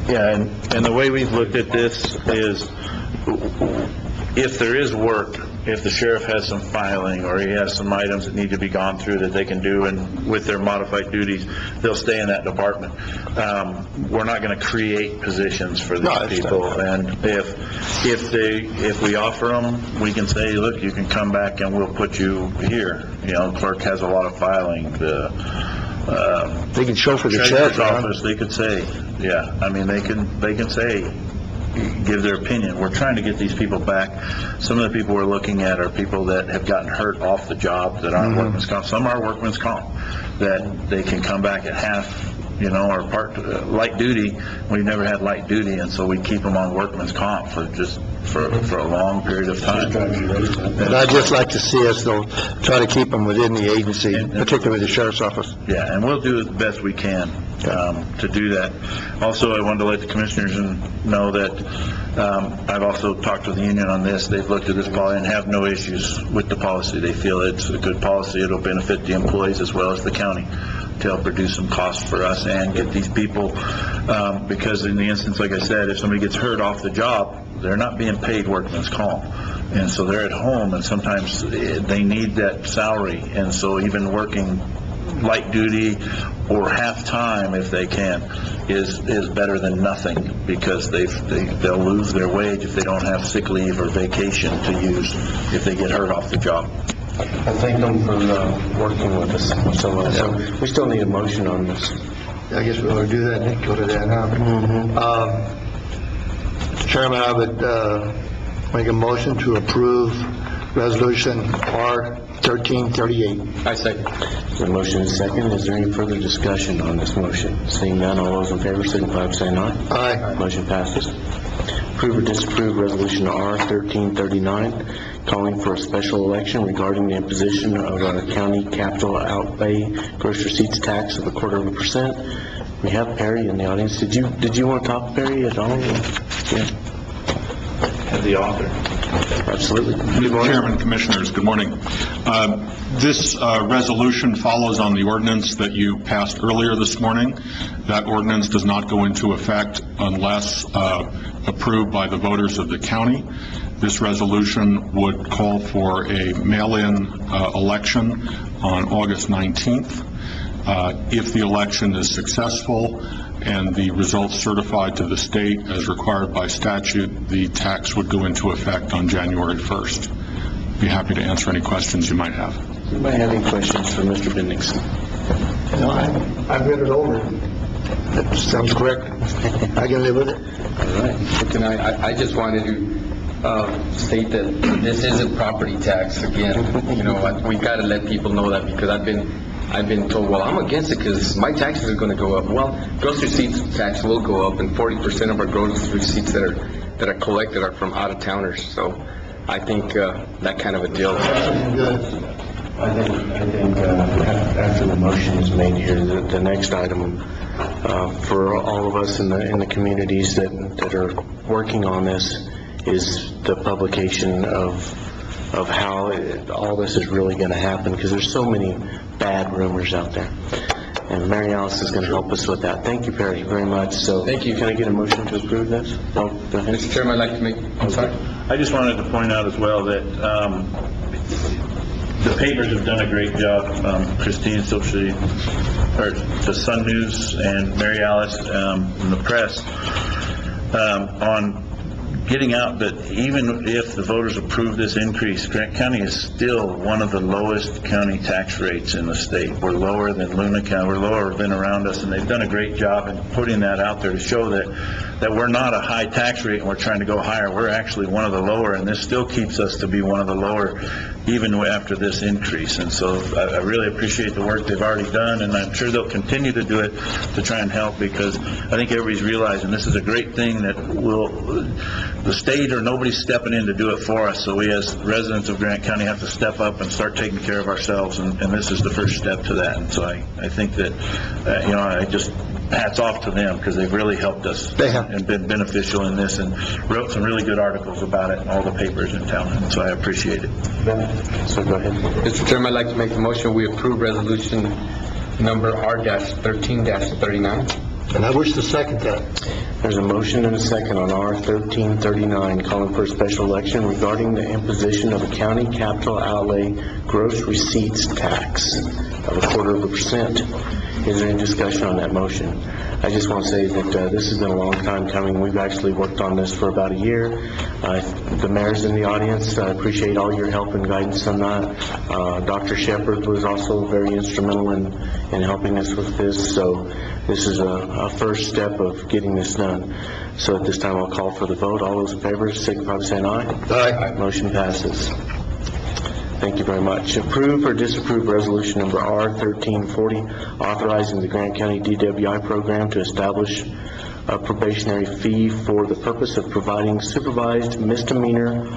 [SPEAKER 10] Yeah, and the way we've looked at this is, if there is work, if the sheriff has some filing or he has some items that need to be gone through that they can do, and with their modified duties, they'll stay in that department. We're not going to create positions for these people, and if we offer them, we can say, look, you can come back and we'll put you here. Clerk has a lot of filing.
[SPEAKER 4] They can show for the
[SPEAKER 10] Treasurer's office, they could say, they can say, give their opinion. We're trying to get these people back. Some of the people we're looking at are people that have gotten hurt off the job that aren't workman's comp. Some are workman's comp, that they can come back at half, or part light duty. We've never had light duty, and so we keep them on workman's comp for a long period of time.
[SPEAKER 4] And I'd just like to see us, though, try to keep them within the agency, particularly the sheriff's office.
[SPEAKER 10] Yeah, and we'll do the best we can to do that. Also, I wanted to let the commissioners know that I've also talked with the union on this. They've looked at this policy and have no issues with the policy. They feel it's a good policy. It'll benefit the employees as well as the county to help reduce some costs for us and get these people, because in the instance, like I said, if somebody gets hurt off the job, they're not being paid workman's comp. And so they're at home, and sometimes they need that salary. And so even working light duty or half-time, if they can, is better than nothing, because they'll lose their wage if they don't have sick leave or vacation to use if they get hurt off the job.
[SPEAKER 1] I thank them for working with us so much. So we still need a motion on this.
[SPEAKER 4] I guess we ought to do that and go to that now. Chairman, I would make a motion to approve Resolution R 1338.
[SPEAKER 6] I second.
[SPEAKER 1] The motion is second. Is there any further discussion on this motion? Seeing none, all those in favor signify by saying aye.
[SPEAKER 4] Aye.
[SPEAKER 1] Motion passes. Approve or disapprove Resolution R 1339, calling for a special election regarding the imposition of a county capital outlay gross receipts tax of 0.25%. We have Perry in the audience. Did you want to talk, Perry, at all? Yeah. The author. Absolutely.
[SPEAKER 12] Mr. Chairman, Commissioners, good morning. This resolution follows on the ordinance that you passed earlier this morning. That ordinance does not go into effect unless approved by the voters of the county. This resolution would call for a mail-in election on August 19th. If the election is successful and the results certified to the state as required by statute, the tax would go into effect on January 1st. Be happy to answer any questions you might have.
[SPEAKER 1] Anybody have any questions for Mr. Bendix?
[SPEAKER 4] No, I've read it over. That sounds correct. I can live with it.
[SPEAKER 1] All right.
[SPEAKER 6] Can I just wanted to state that this isn't property tax again. We've got to let people know that, because I've been told, well, I'm against it because my taxes are going to go up. Well, gross receipts tax will go up, and 40% of our gross receipts that are collected are from out-of-towners. So I think that kind of a deal.
[SPEAKER 1] I think after the motion is made here, the next item for all of us in the communities that are working on this is the publication of how all this is really going to happen, because there's so many bad rumors out there. And Mary Alice is going to help us with that. Thank you, Perry, very much. So,
[SPEAKER 6] thank you.
[SPEAKER 1] Can I get a motion to approve this? Oh, go ahead.
[SPEAKER 6] Mr. Chairman, I'd like to make... I'm sorry?
[SPEAKER 7] I just wanted to point out as well that the papers have done a great job. Christine Silshy, or the Sun News, and Mary Alice, and the press, on getting out that even if the voters approve this increase, Grant County is still one of the lowest county tax rates in the state. We're lower than Luna County, we're lower than around us, and they've done a great job in putting that out there to show that we're not a high tax rate and we're trying to go higher. We're actually one of the lower, and this still keeps us to be one of the lower even after this increase. And so I really appreciate the work they've already done, and I'm sure they'll continue to do it to try and help, because I think everybody's realizing this is a great thing that the state or nobody's stepping in to do it for us. So we as residents of Grant County have to step up and start taking care of ourselves, and this is the first step to that. And so I think that, I just hats off to them, because they've really helped us.
[SPEAKER 4] They have.
[SPEAKER 7] And been beneficial in this, and wrote some really good articles about it in all the papers in town, and so I appreciate it.
[SPEAKER 6] So go ahead. Mr. Chairman, I'd like to make the motion, we approve resolution number R-13-39.
[SPEAKER 4] And I wish to second that.
[SPEAKER 1] There's a motion and a second on R-1339, calling for a special election regarding the imposition of a county capital outlay gross receipts tax of 0.25%. Is there any discussion on that motion? I just want to say that this has been a long time coming. We've actually worked on this for about a year. The mayor's in the audience. I appreciate all your help and guidance on that. Dr. Shepard was also very instrumental in helping us with this. So this is a first step of getting this done. So at this time, I'll call for the vote. All those in favor, signify by saying aye.
[SPEAKER 4] Aye.
[SPEAKER 1] Motion passes. Thank you very much. Approve or disapprove resolution number R-1340, authorizing the Grant County DWI program to establish a probationary fee for the purpose of providing supervised misdemeanor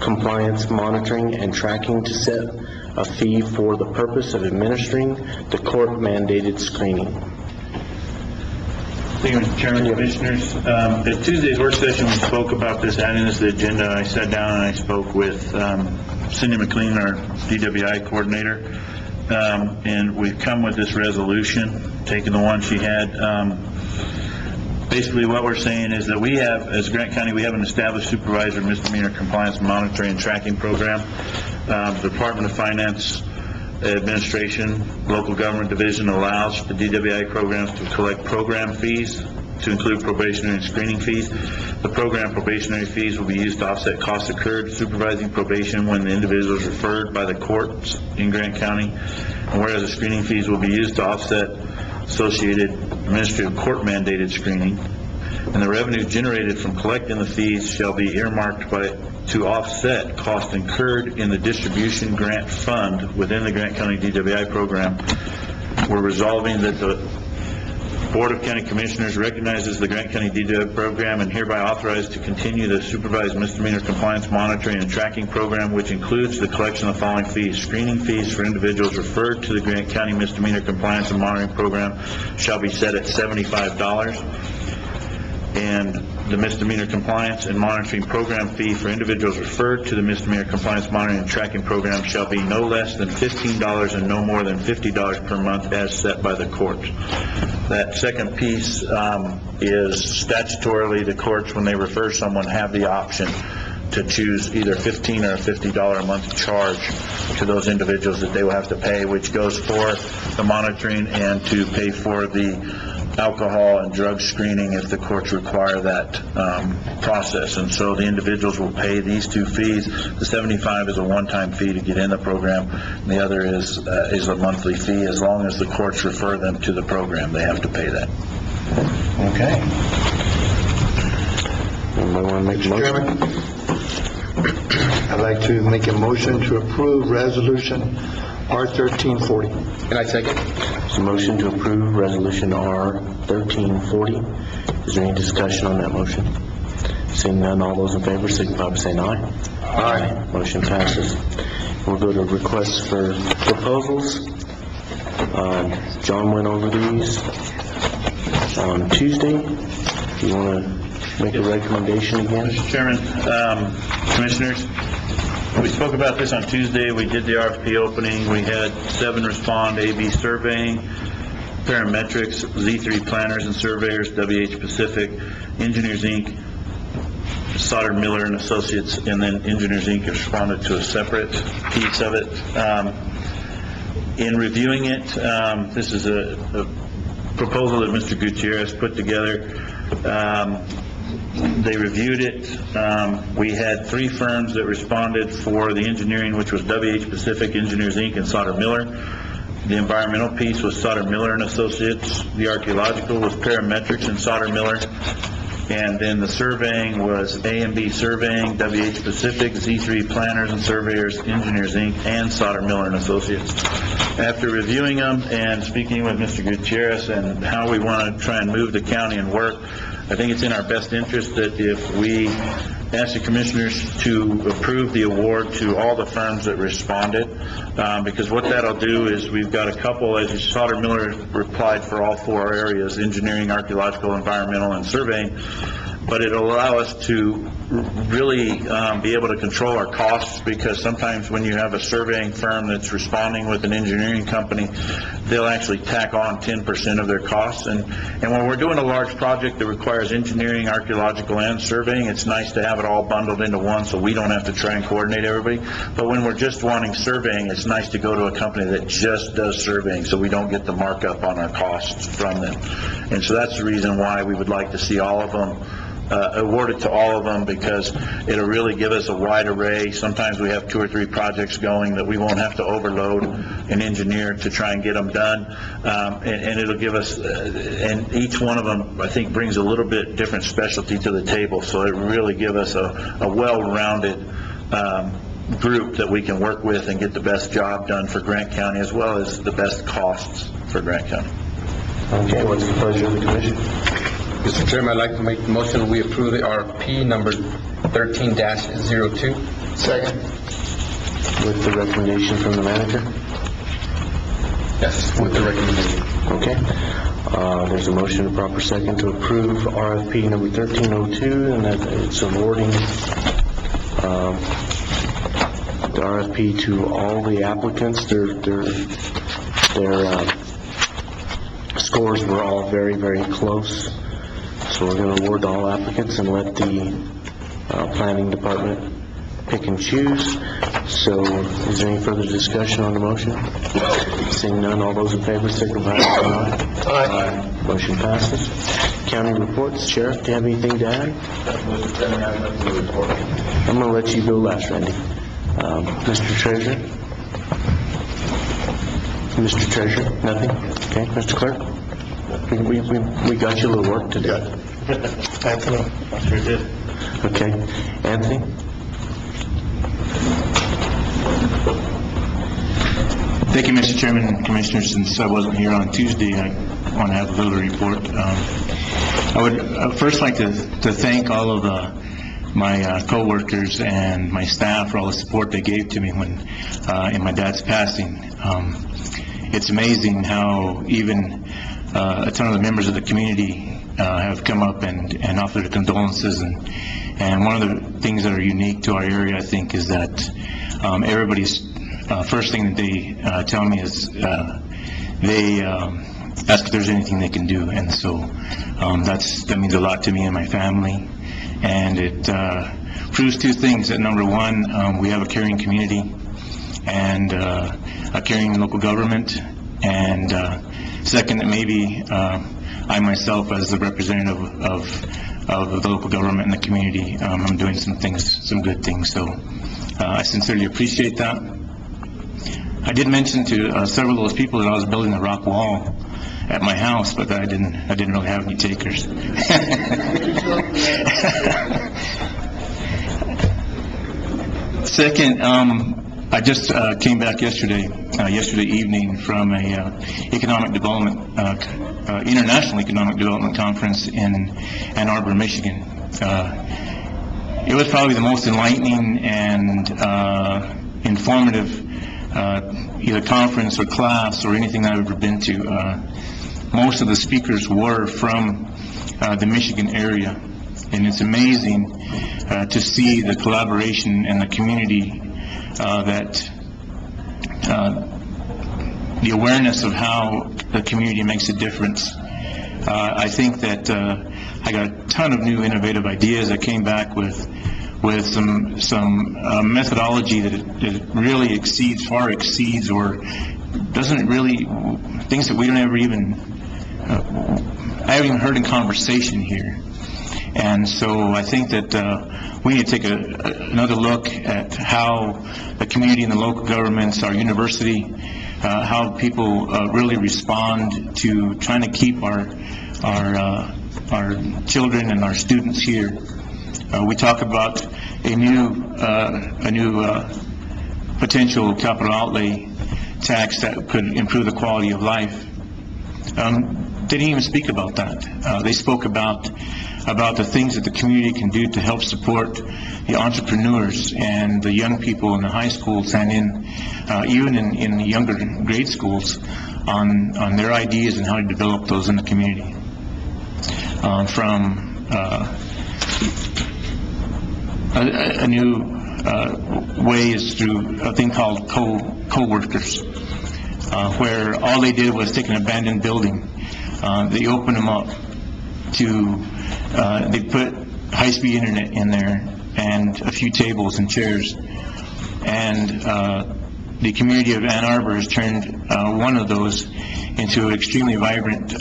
[SPEAKER 1] compliance monitoring and tracking, to set a fee for the purpose of administering the court-mandated screening.
[SPEAKER 7] Thank you, Mr. Chairman, Commissioners. At Tuesday's work session, we spoke about this, adding this to the agenda. I sat down and I spoke with Cindy McLean, our DWI coordinator, and we've come with this resolution, taking the one she had. Basically, what we're saying is that we have, as Grant County, we have an established supervisor misdemeanor compliance monitoring and tracking program. The Department of Finance Administration, local government division allows the DWI programs to collect program fees, to include probationary and screening fees. The program probationary fees will be used to offset costs incurred supervising probation when the individual is referred by the courts in Grant County, and whereas the screening fees will be used to offset associated administrative court-mandated screening, and the revenue generated from collecting the fees shall be earmarked to offset costs incurred in the distribution grant fund within the Grant County DWI program. We're resolving that the Board of County Commissioners recognizes the Grant County DWI program and hereby authorized to continue the supervised misdemeanor compliance monitoring and tracking program, which includes the collection of the following fees. Screening fees for individuals referred to the Grant County misdemeanor compliance and monitoring program shall be set at $75. And the misdemeanor compliance and monitoring program fee for individuals referred to the misdemeanor compliance monitoring and tracking program shall be no less than $15 and no more than $50 per month as set by the court. That second piece is statutorily the courts, when they refer someone, have the option to choose either $15 or $50 a month charge to those individuals that they will have to pay, which goes for the monitoring and to pay for the alcohol and drug screening if the courts require that process. And so the individuals will pay these two fees. The $75 is a one-time fee to get in the program, and the other is a monthly fee. As long as the courts refer them to the program, they have to pay that.
[SPEAKER 4] Okay.
[SPEAKER 1] Anybody want to make a
[SPEAKER 4] Mr.
[SPEAKER 1] motion?
[SPEAKER 4] Chairman, I'd like to make a motion to approve resolution R-1340.
[SPEAKER 6] Can I second?
[SPEAKER 1] There's a motion to approve resolution R-1340. Is there any discussion on that motion? Seeing none, all those in favor signify by saying aye. Aye. Motion passes. We'll go to requests for proposals. John went over these on Tuesday. Do you want to make a recommendation again?
[SPEAKER 7] Mr. Chairman, Commissioners, we spoke about this on Tuesday. We did the RFP opening. We had 7 respond: AB Surveying, Parametrics, Z3 Planners and Surveyors, WH Pacific, Engineers Inc., Sauter Miller and Associates, and then Engineers Inc. responded to a separate piece of it. In reviewing it, this is a proposal that Mr. Gutierrez put together. They reviewed it. We had 3 firms that responded for the engineering, which was WH Pacific Engineers, Inc. and Sauter Miller. The environmental piece was Sauter Miller and Associates. The archaeological was Parametrics and Sauter Miller. And then the surveying was A&B Surveying, WH Pacific, Z3 Planners and Surveyors, Engineers, Inc., and Sauter Miller and Associates. After reviewing them and speaking with Mr. Gutierrez and how we want to try and move the county and work, I think it's in our best interest that if we ask the commissioners to approve the award to all the firms that responded, because what that'll do is we've got a couple, as Sauter Miller replied for all 4 areas, engineering, archaeological, environmental, and surveying, but it'll allow us to really be able to control our costs, because sometimes when you have a surveying firm that's responding with an engineering company, they'll actually tack on 10% of their costs. And when we're doing a large project that requires engineering, archaeological, and surveying, it's nice to have it all bundled into one so we don't have to try and coordinate everybody. But when we're just wanting surveying, it's nice to go to a company that just does surveying so we don't get the markup on our costs from them. And so that's the reason why we would like to see all of them awarded to all of them, because it'll really give us a wide array. Sometimes we have 2 or 3 projects going that we won't have to overload an engineer to try and get them done, and it'll give us, and each one of them, I think, brings a little bit different specialty to the table, so it really give us a well-rounded group that we can work with and get the best job done for Grant County, as well as the best costs for Grant County.
[SPEAKER 1] Okay, what's the pleasure of the commission?
[SPEAKER 6] Mr. Chairman, I'd like to make the motion that we approve the RFP number 13-02.
[SPEAKER 4] Second.
[SPEAKER 1] With the recommendation from the manager?
[SPEAKER 6] Yes, with the recommendation.
[SPEAKER 1] Okay. There's a motion, a proper second, to approve RFP number 1302, and that it's awarding the RFP to all the applicants. Their scores were all very, very close. So we're going to award to all applicants and let the planning department pick and choose. So is there any further discussion on the motion? Seeing none, all those in favor signify by saying aye.
[SPEAKER 4] Aye.
[SPEAKER 1] Motion passes. County reports. Sheriff, do you have anything to add?
[SPEAKER 2] Mr. Chairman, I have nothing to report.
[SPEAKER 1] I'm going to let you go last, Randy. Mr. Treasurer? Mr. Treasurer, nothing? Okay, Mr. Clerk? We got you a little work to do.
[SPEAKER 4] Anthony?
[SPEAKER 7] Sure did.
[SPEAKER 1] Okay. Anthony?
[SPEAKER 13] Thank you, Mr. Chairman and Commissioners. Since I wasn't here on Tuesday, I want to have a little report. I would first like to thank all of my co-workers and my staff for all the support they gave to me when in my dad's passing. It's amazing how even a ton of the members of the community have come up and offered their condolences, and one of the things that are unique to our area, I think, is that everybody's first thing that they tell me is they ask if there's anything they can do, and so that means a lot to me and my family, and it proves 2 things. That number 1, we have a caring community and a caring local government, and second, that maybe I myself, as the representative of the local government and the community, I'm doing some good things. So I sincerely appreciate that. I did mention to several of those people that I was building a rock wall at my house, but I didn't really have any takers. Second, I just came back yesterday evening from a international economic development conference in Ann Arbor, Michigan. It was probably the most enlightening and informative either conference or class or anything I've ever been to. Most of the speakers were from the Michigan area, and it's amazing to see the collaboration and the community the awareness of how the community makes a difference. I think that I got a ton of new innovative ideas. I came back with some methodology that it really far exceeds or doesn't really, things that we don't ever even, I haven't even heard in conversation here. And so I think that we need to take another look at how the community and the local governments, our university, how people really respond to trying to keep our children and our students here. We talk about a new potential capital outlay tax that could improve the quality of life. They didn't even speak about that. They spoke about the things that the community can do to help support the entrepreneurs and the young people in the high schools and even in the younger grade schools on their ideas and how to develop those in the community. From a new way is through a thing called co-workers, where all they did was take an abandoned building. They opened them up to, they put high-speed internet in there and a few tables and chairs. And the community of Ann Arbor has turned one of those into an extremely vibrant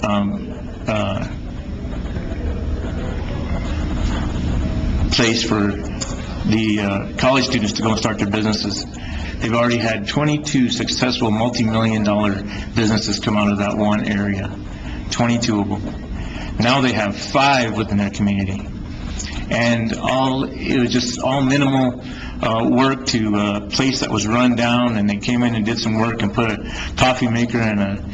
[SPEAKER 13] place for the college students to go and start their businesses. They've already had 22 successful multi-million-dollar businesses come out of that one area, 22 of them. Now they have 5 within their community. And it was just all minimal work to a place that was run down, and they came in and did some work and put a coffee maker and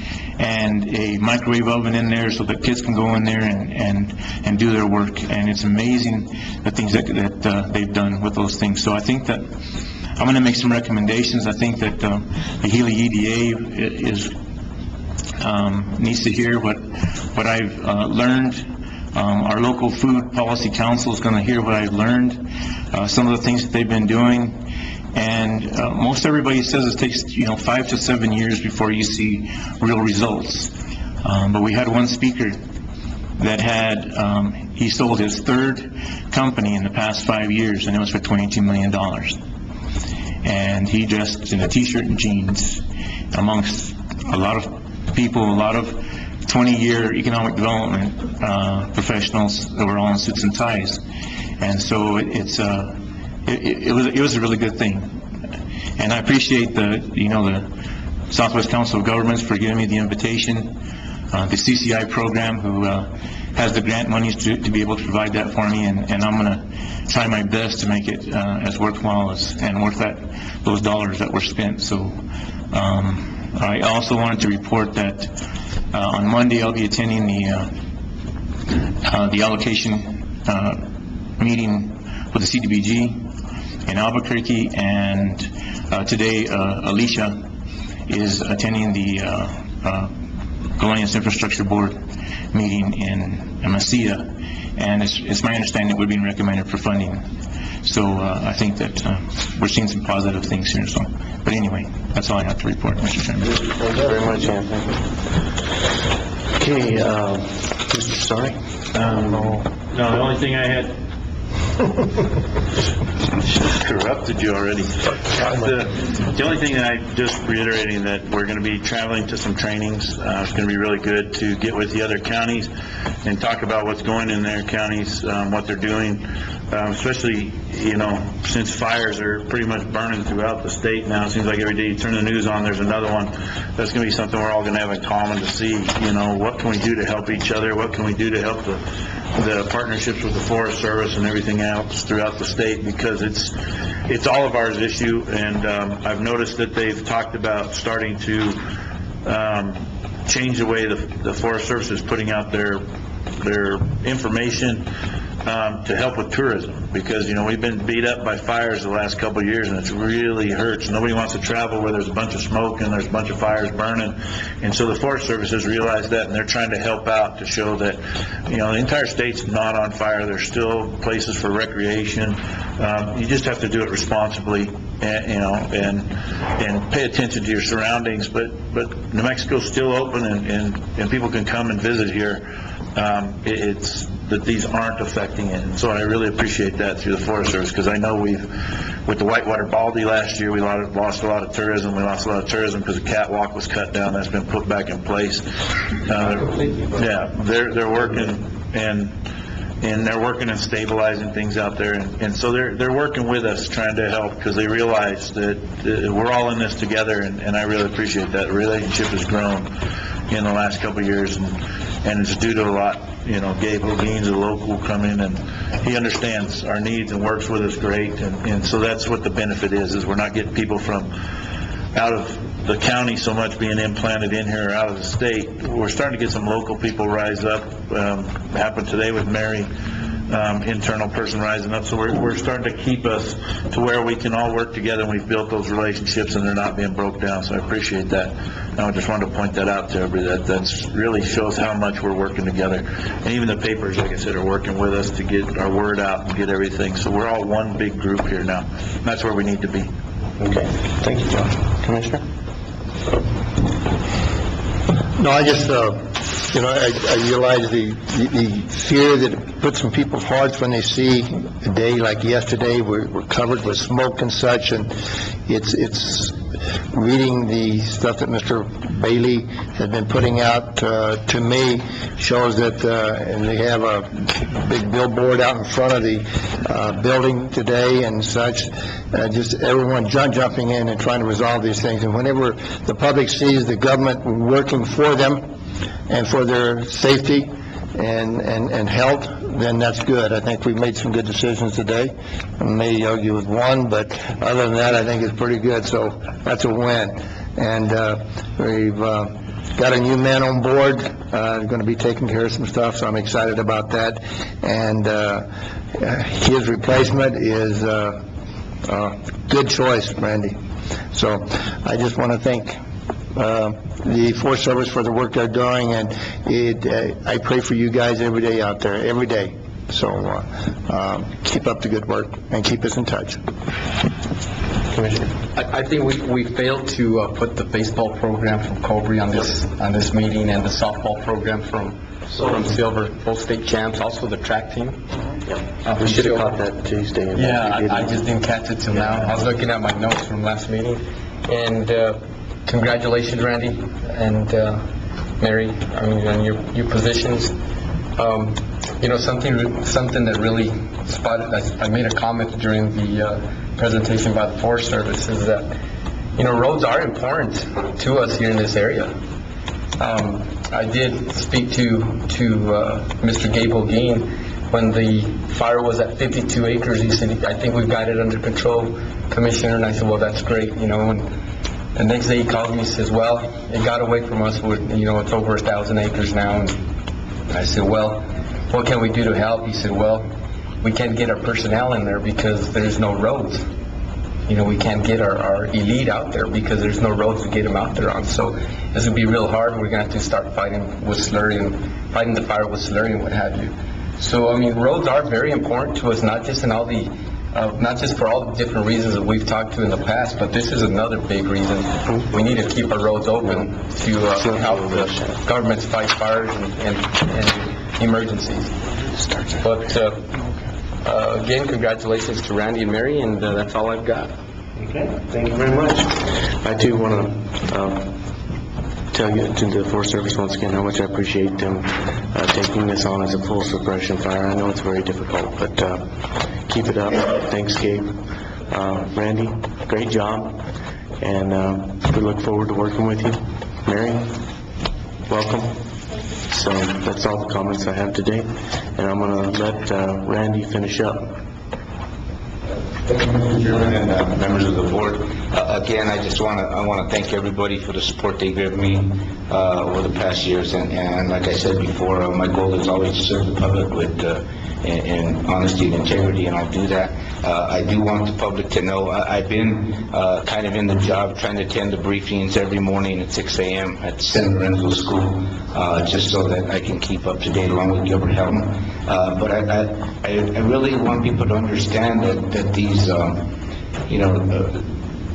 [SPEAKER 13] a microwave oven in there so that kids can go in there and do their work. And it's amazing the things that they've done with those things. So I think that I'm going to make some recommendations. I think that the Healy EDA needs to hear what I've learned. Our local food policy council is going to hear what I've learned, some of the things that they've been doing. And most everybody says it takes 5 to 7 years before you see real results. But we had one speaker that had, he sold his 3rd company in the past 5 years, and it was for $22 million. And he dressed in a t-shirt and jeans amongst a lot of people, a lot of 20-year economic development professionals that were all in suits and ties. And so it was a really good thing. And I appreciate the Southwest Council of Governments for giving me the invitation, the CCI program, who has the grant monies to be able to provide that for me, and I'm going to try my best to make it as worthwhile and worth those dollars that were spent. So I also wanted to report that on Monday I'll be attending the allocation meeting with the CDBG in Albuquerque, and today Alicia is attending the Gallinas Infrastructure Board meeting in Mesilla, and it's my understanding that we're being recommended for funding. So I think that we're seeing some positive things here. So, but anyway, that's all I have to report, Mr. Chairman.
[SPEAKER 1] Thank you very much, Anthony. Okay, Mr. Sorry?
[SPEAKER 7] No, the only thing I had... Corrupted you already. The only thing that I just reiterating that we're going to be traveling to some trainings. It's going to be really good to get with the other counties and talk about what's going in their counties, what they're doing, especially, since fires are pretty much burning throughout the state now. It seems like every day you turn the news on, there's another one. That's going to be something we're all going to have in common to see, what can we do to help each other? What can we do to help the partnerships with the Forest Service and everything else throughout the state, because it's all of ours issue. And I've noticed that they've talked about starting to change the way the Forest Service is putting out their information to help with tourism, because we've been beat up by fires the last couple of years, and it's really hurts. Nobody wants to travel where there's a bunch of smoke and there's a bunch of fires burning, and so the Forest Service has realized that, and they're trying to help out to show that the entire state's not on fire. There's still places for recreation. You just have to do it responsibly, and pay attention to your surroundings. But New Mexico's still open, and people can come and visit here. It's that these aren't affecting it, and so I really appreciate that through the Forest Service, because I know with the Whitewater Baldy last year, we lost a lot of tourism. We lost a lot of tourism because the catwalk was cut down. That's been put back in place. Yeah, they're working, and and they're working on stabilizing things out there, and so they're working with us, trying to help, because they realize that we're all in this together, and I really appreciate that. The relationship has grown in the last couple of years, and it's due to a lot. Gabe Hogan's a local, come in, and he understands our needs and works with us great, and so that's what the benefit is we're not getting people from out of the county so much being implanted in here or out of the state. We're starting to get some local people rise up. Happened today with Mary, internal person rising up. So we're starting to keep us to where we can all work together, and we've built those relationships and they're not being broke down. So I appreciate that. And I just wanted to point that out to everybody. That really shows how much we're working together. And even the papers, like I said, are working with us to get our word out and get everything. So we're all one big group here now. That's where we need to be.
[SPEAKER 1] Okay. Thank you, John. Commissioner?
[SPEAKER 4] No, I just, I realize the fear that it puts in people's hearts when they see a day like yesterday. We're covered with smoke and such, and it's reading the stuff that Mr. Bailey has been putting out to me shows that, and they have a big billboard out in front of the building today and such, just everyone jumping in and trying to resolve these things. And whenever the public sees the government working for them and for their safety and health, then that's good. I think we've made some good decisions today. I may argue with one, but other than that, I think it's pretty good. So that's a win. And we've got a new man on board, going to be taking care of some stuff, so I'm excited about that. And his replacement is a good choice, Randy. So I just want to thank the Forest Service for the work they're doing, and I pray for you guys every day out there, every day. So keep up the good work and keep us in touch.
[SPEAKER 6] I think we failed to put the baseball program from Cobre on this meeting, and the softball program from Silver, both state champs, also the track team.
[SPEAKER 1] We should have caught that Tuesday.
[SPEAKER 6] Yeah, I just didn't catch it till now. I was looking at my notes from last meeting, and congratulations, Randy and Mary, on your positions. Something that really spotted. I made a comment during the presentation by the Forest Service is that roads are important to us here in this area. I did speak to Mr. Gabe Hogan when the fire was at 52 acres. He said, "I think we've got it under control, Commissioner." And I said, "Well, that's great." And the next day he called me and says, "Well, it got away from us. It's over 1,000 acres now." And I said, "Well, what can we do to help?" He said, "Well, we can't get our personnel in there because there's no roads. We can't get our elite out there because there's no roads to get them out there on. So this would be real hard. We're going to have to start fighting with slurry and fighting the fire with slurry and what have you." So, roads are very important to us, not just for all the different reasons that we've talked to in the past, but this is another big reason. We need to keep our roads open to help the governments fight fires and emergencies. But again, congratulations to Randy and Mary, and that's all I've got.
[SPEAKER 1] Okay, thank you very much. I too want to tell you to the Forest Service once again how much I appreciate them taking this on as a full suppression fire. I know it's very difficult, but keep it up. Thanks, Gabe. Randy, great job, and we look forward to working with you. Mary, welcome. So that's all the comments I have today, and I'm going to let Randy finish up.
[SPEAKER 14] Thank you, Mr. Chairman, and members of the board. Again, I want to thank everybody for the support they give me over the past years. And like I said before, my goal is always to serve the public with in honesty and integrity, and I'll do that. I do want the public to know I've been kind of in the job trying to attend the briefings every morning at 6 a.m. at San Lorenzo School, just so that I can keep up to date along with Gilbert Helton. But I really want people to understand that these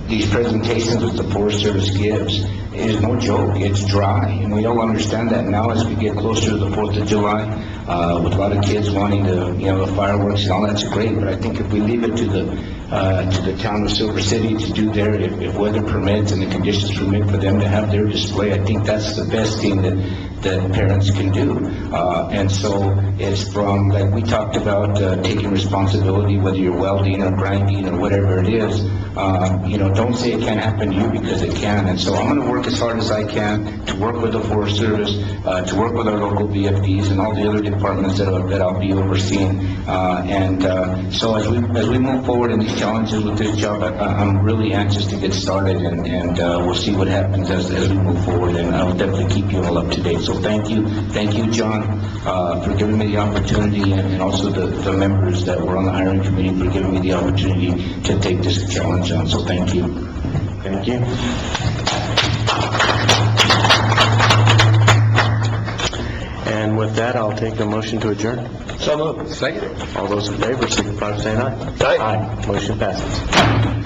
[SPEAKER 14] these presentations that the Forest Service gives is no joke. It's dry, and we all understand that now as we get closer to the 4th of July, with a lot of kids wanting to, the fireworks and all, that's great, but I think if we leave it to the town of Silver City to do their, if weather permits and the conditions permit for them to have their display, I think that's the best thing that parents can do. And so it's from, like we talked about, taking responsibility, whether you're welding or grinding or whatever it is, don't say it can't happen to you, because it can. And so I'm going to work as hard as I can to work with the Forest Service, to work with our local VFDs and all the other departments that I'll be overseeing. So as we move forward in these challenges with this job, I'm really anxious to get started, and we'll see what happens as we move forward, and I'll definitely keep you all up to date. So thank you, John, for giving me the opportunity, and also the members that were on the hiring committee for giving me the opportunity to take this challenge on. So thank you.
[SPEAKER 1] Thank you. And with that, I'll take a motion to adjourn.
[SPEAKER 6] So moved. Second.
[SPEAKER 1] All those in favor, signify by saying aye. Aye. Motion passes.